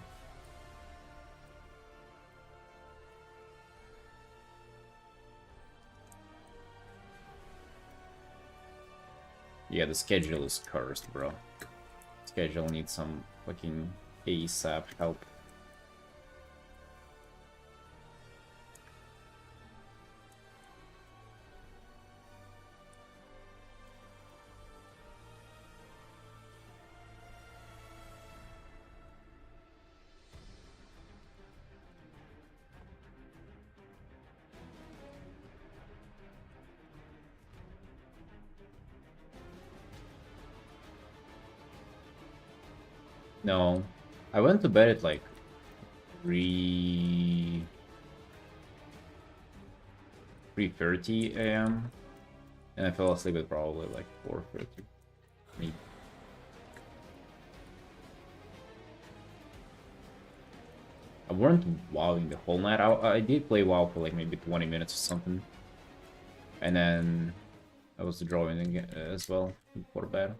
Yeah, the schedule is cursed, bro. Schedule needs some fucking ASAP help. No, I went to bed at like 3:30 a.m. and I fell asleep at probably like 4:30. Me. I weren't wowing the whole night. I did play WoW for like maybe 20 minutes or something, and then I was drawing again as well before bed.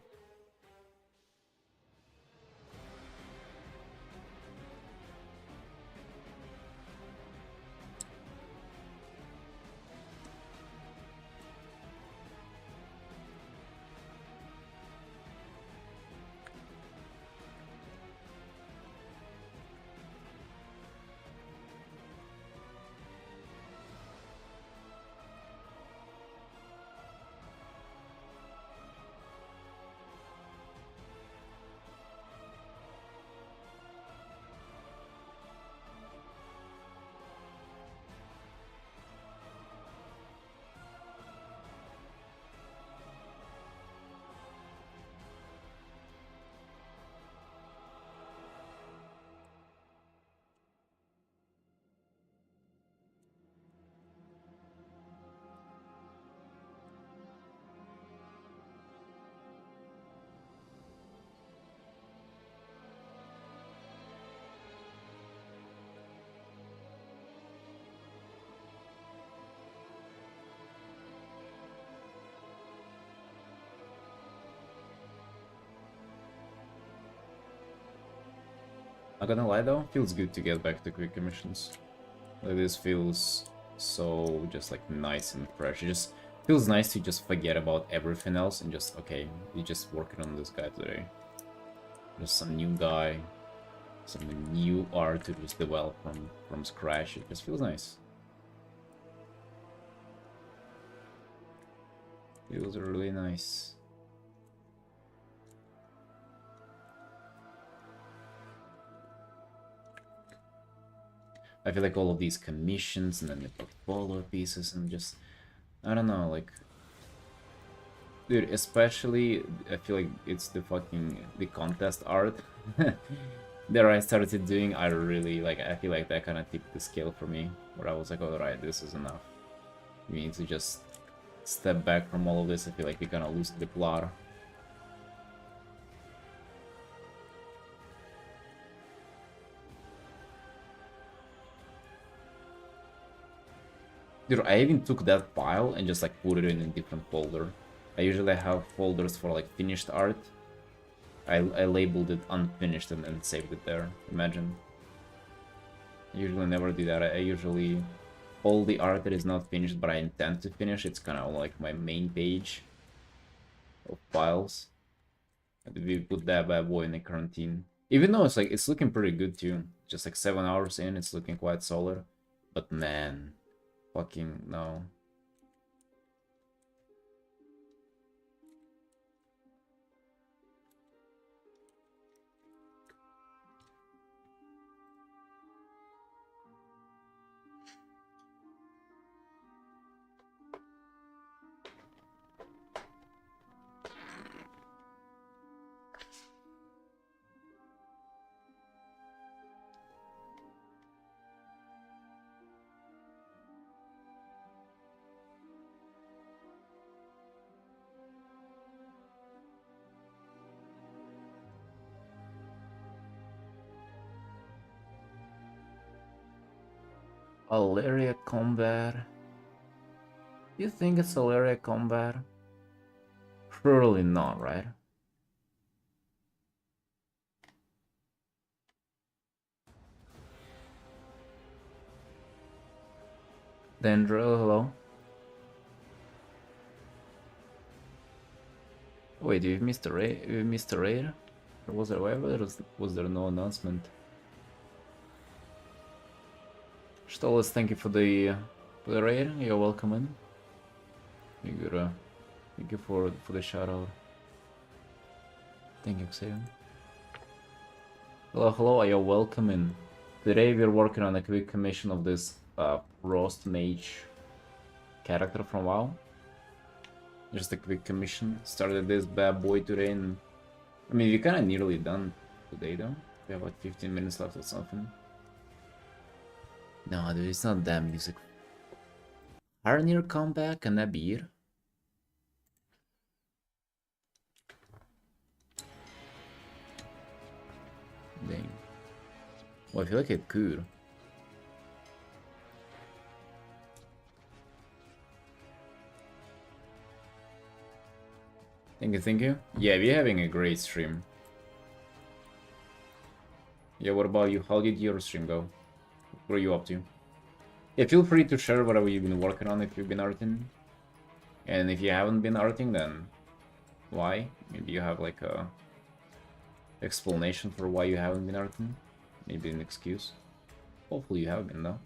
Not gonna lie though, feels good to get back to quick missions. Like this feels so just like nice and fresh. It just feels nice to just forget about everything else and just, okay, you're just working on this guy today. Just some new guy, some new art to just develop from scratch. It just feels nice. Feels really nice. I feel like all of these commissions and then the portfolio pieces and just, I don't know, like, dude, especially I feel like it's the contest art that I started doing. I really like, I feel like that kind of tipped the scale for me, where I was like, alright, this is enough. We need to just step back from all of this. I feel like we kind of lose the plot. Dude, I even took that file and just like put it in a different folder. I usually have folders for like finished art. I labeled it unfinished and then saved it there. Imagine. I usually never do that. I usually, all the art that is not finished but I intend to finish, it's kind of like my main page of files. And we put that bad boy in the quarantine. Even though it's like, it's looking pretty good too. Just like 7 hours in, it's looking quite solid. But man, fucking no. Alaria combat. You think it's Alaria combat? Surely not, right? Dendro, hello. Wait, you missed a raid? You missed a raid? Or was there, why was there no announcement? Stolas, thank you for the raid. You're welcome in. Thank you for the shout out. Thank you, Xavier. Hello, hello. You're welcome in. Today we're working on a quick commission of this Roast Mage character from WoW. Just a quick commission. Started this bad boy today, and I mean we're kind of nearly done today though. We have like 15 minutes left or something. No, dude, it's not that music. Harnir comeback and Abir. Dang. Well, I feel like it could. Thank you, thank you. Yeah, we're having a great stream. Yeah, what about you? How did your stream go? What are you up to? Yeah, feel free to share whatever you've been working on if you've been arting. And if you haven't been arting, then why? Maybe you have like a explanation for why you haven't been arting. Maybe an excuse. Hopefully you have been though.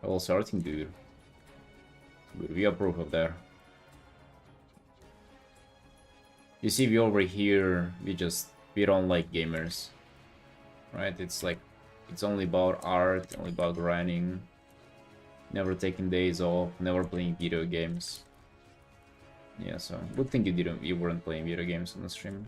Also arting, dude. Good, we approve of that. You see, we over here, we don't like gamers. Right? It's like, it's only about art, only about grinding. Never taking days off, never playing video games. Yeah, so good thing you weren't playing video games on the stream.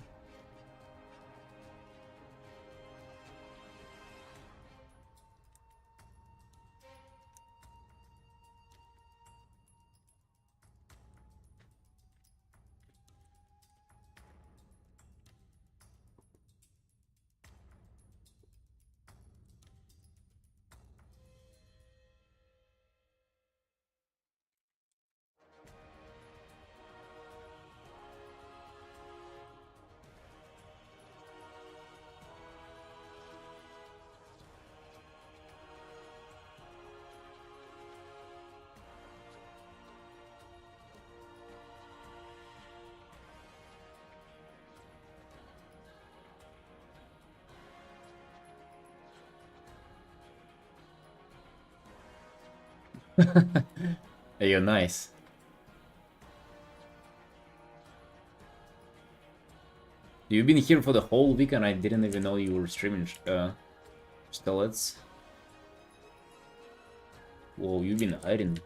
Hey, you're nice. You've been here for the whole week and I didn't even know you were streaming Stellets. Whoa, you've been hiding.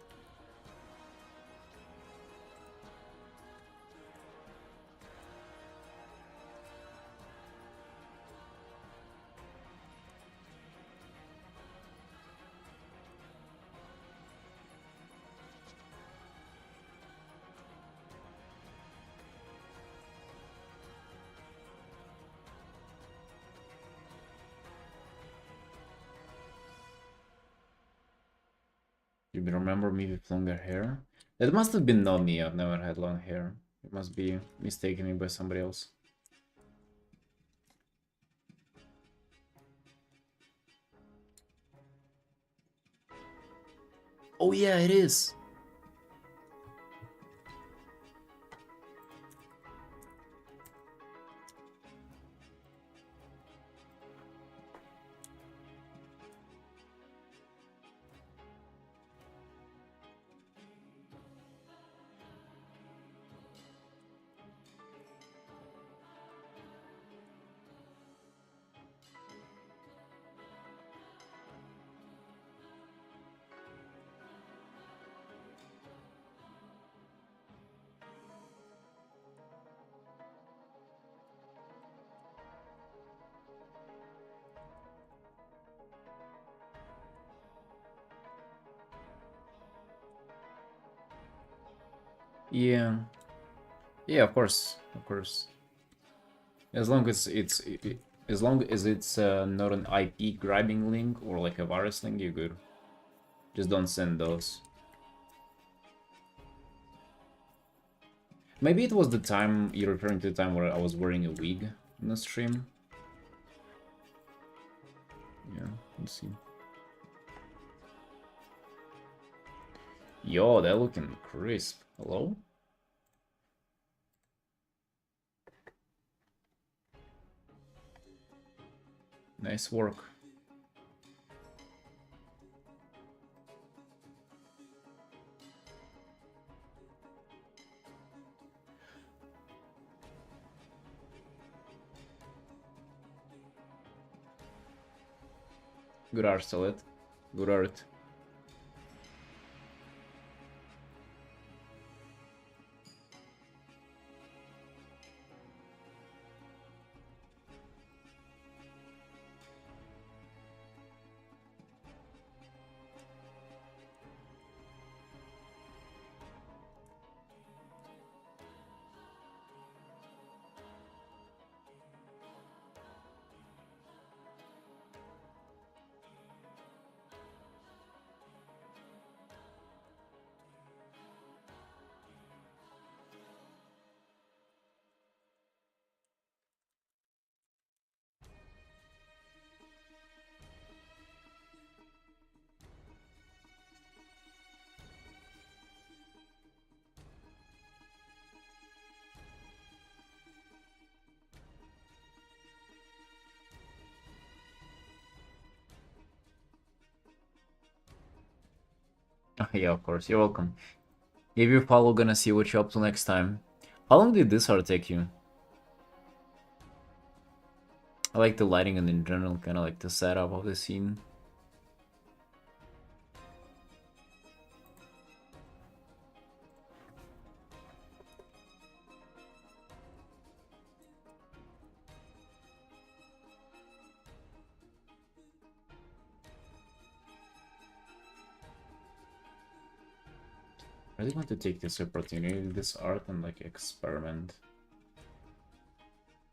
You remember me with longer hair? That must have been not me, I've never had long hair. It must be mistaken me by somebody else. Oh yeah, it is! Yeah. Yeah, of course, of course. As long as as long as it's not an IP grabbing link or like a virus link, you're good. Just don't send those. Maybe it was the time you're referring to the time where I was wearing a wig in the stream. Yeah, let's see. Yo, they're looking crisp. Hello? Nice work. Good art, Solid. Good art. Yeah, of course. You're welcome. If you follow, gonna see what you're up to next time. How long did this art take you? I like the lighting and in general, kind of like the setup of the scene. I really want to take this opportunity, this art, and like experiment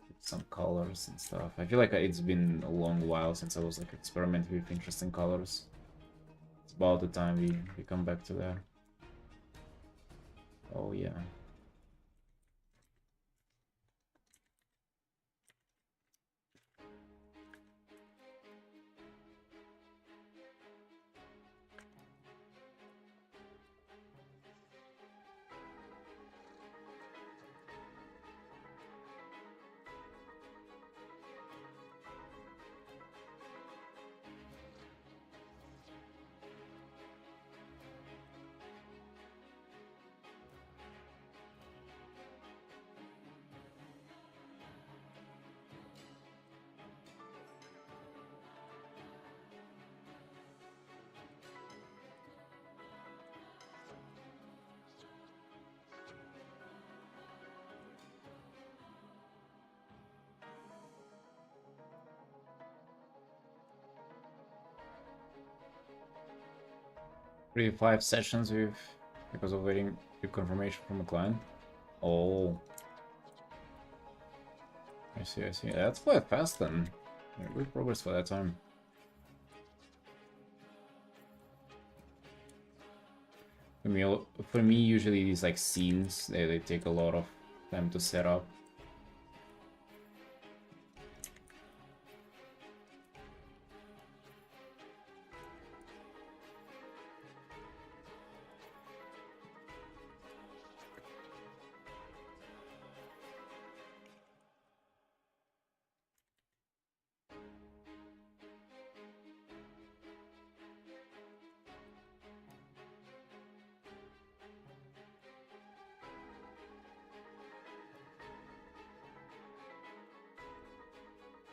with some colors and stuff. I feel like it's been a long while since I was like experimenting with interesting colors. It's about the time we come back to that. Oh yeah. Three to 5 sessions with because of waiting for confirmation from a client. Oh, I see, I see. That's quite fast then. Yeah, good progress for that time. For me, usually these like scenes, they take a lot of time to set up.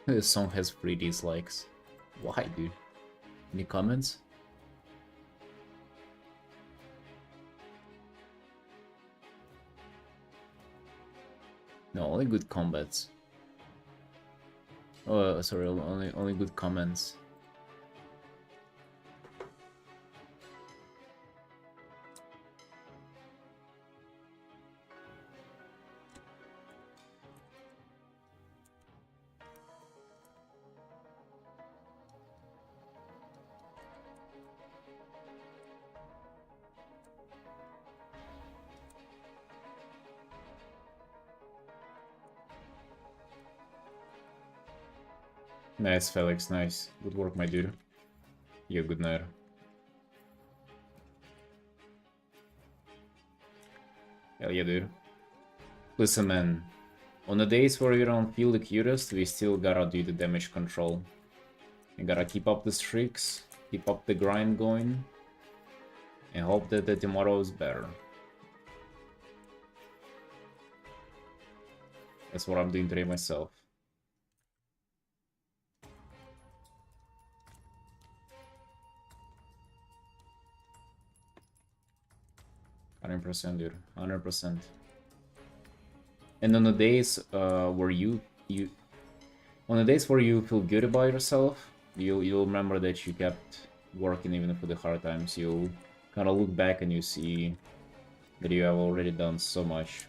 This song has 3 dislikes. Why, dude? Any comments? No, only good combats. Oh, sorry, only good comments. Nice, Felix, nice. Good work, my dude. Yeah, good night. Hell yeah, dude. Listen, man. On the days where you don't feel the cutest, we still gotta do the damage control. You gotta keep up the streaks, keep up the grind going, and hope that the tomorrow is better. That's what I'm doing today myself. %, dude. 100%. And on the days where you on the days where you feel good about yourself, you'll remember that you kept working even for the hard times. You'll kind of look back and you see that you have already done so much.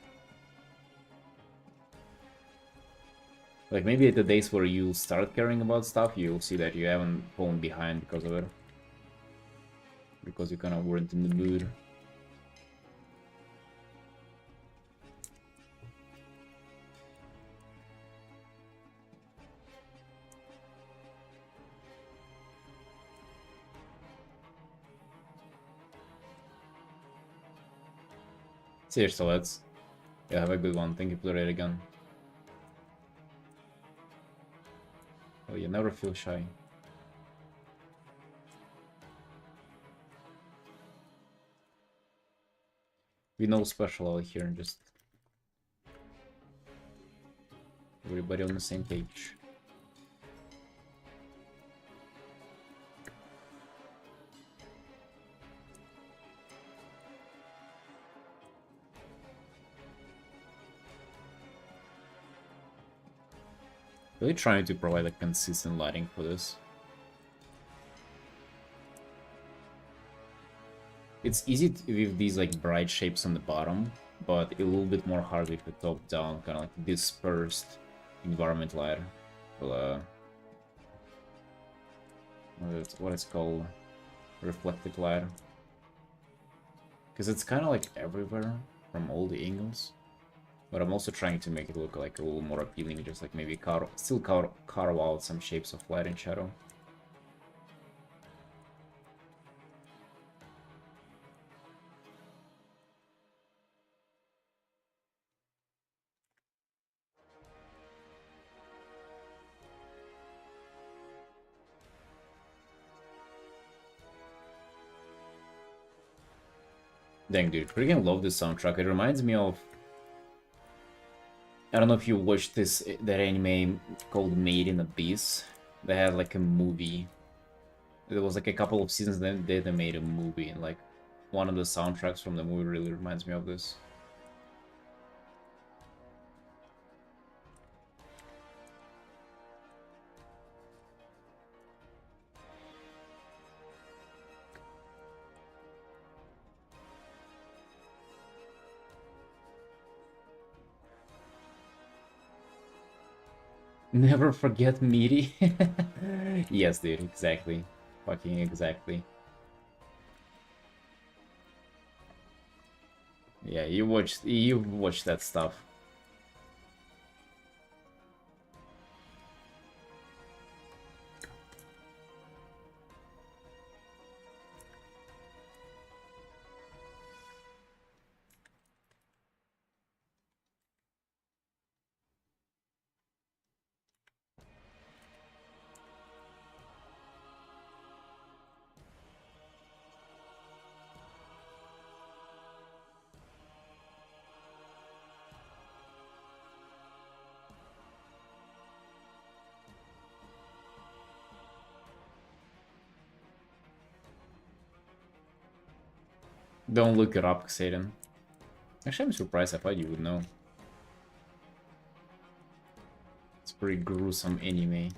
Like maybe at the days where you start caring about stuff, you'll see that you haven't fallen behind because of it. Because you kind of weren't in the mood. Seriously, lads. Yeah, have a good one. Thank you for the raid again. Oh, you never feel shy. We know special out here, just everybody on the same page. Really trying to provide a consistent lighting for this. It's easy with these like bright shapes on the bottom, but a little bit more hard with the top down, kind of like dispersed environment light. Well, what it's called, reflected light. Because it's kind of like everywhere from all the angles. But I'm also trying to make it look like a little more appealing, just like maybe still carve out some shapes of light and shadow. Dang, dude, freaking love this soundtrack. It reminds me of... I don't know if you watched that anime called Made in Abyss. They had like a movie. There was like a couple of seasons then they made a movie, and like one of the soundtracks from the movie really reminds me of this. Never forget Meaty. Yes, dude, exactly. Fucking exactly. Yeah, you watched that stuff. Don't look it up, Xaden. Actually, I'm surprised. I thought you would know. It's pretty gruesome anime.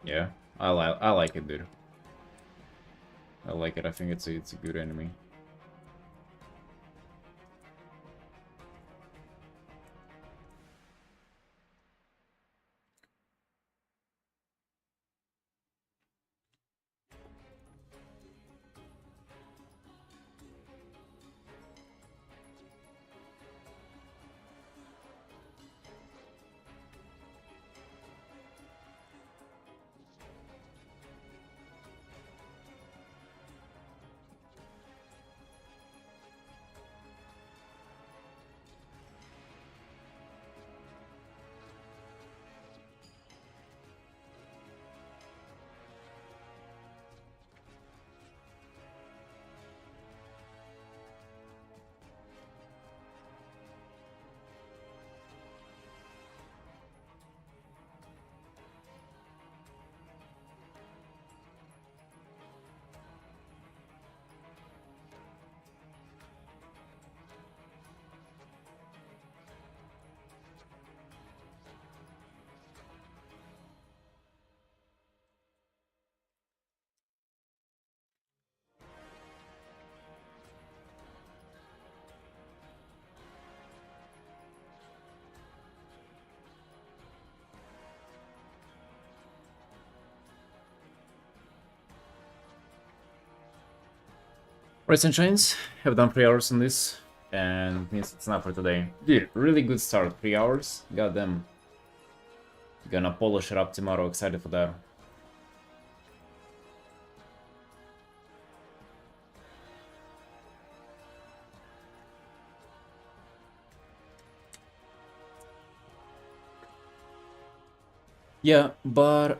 Yeah, I like it, dude. I like it. I think it's a good enemy. Right, Sunshines, have done 3 hours on this, and it means it's enough for today. Dude, really good start, 3 hours, goddamn. Gonna polish it up tomorrow, excited for that. Yeah, but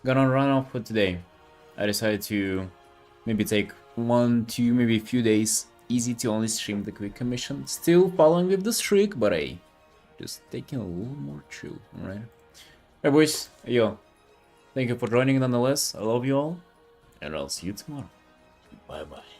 gonna run off for today. I decided to maybe take 1, 2, maybe a few days easy to only stream the quick commission. Still following with the streak, but hey, just taking a little more chill, alright? Hey boys, yo, thank you for joining nonetheless. I love you all, and I'll see you tomorrow. Bye bye.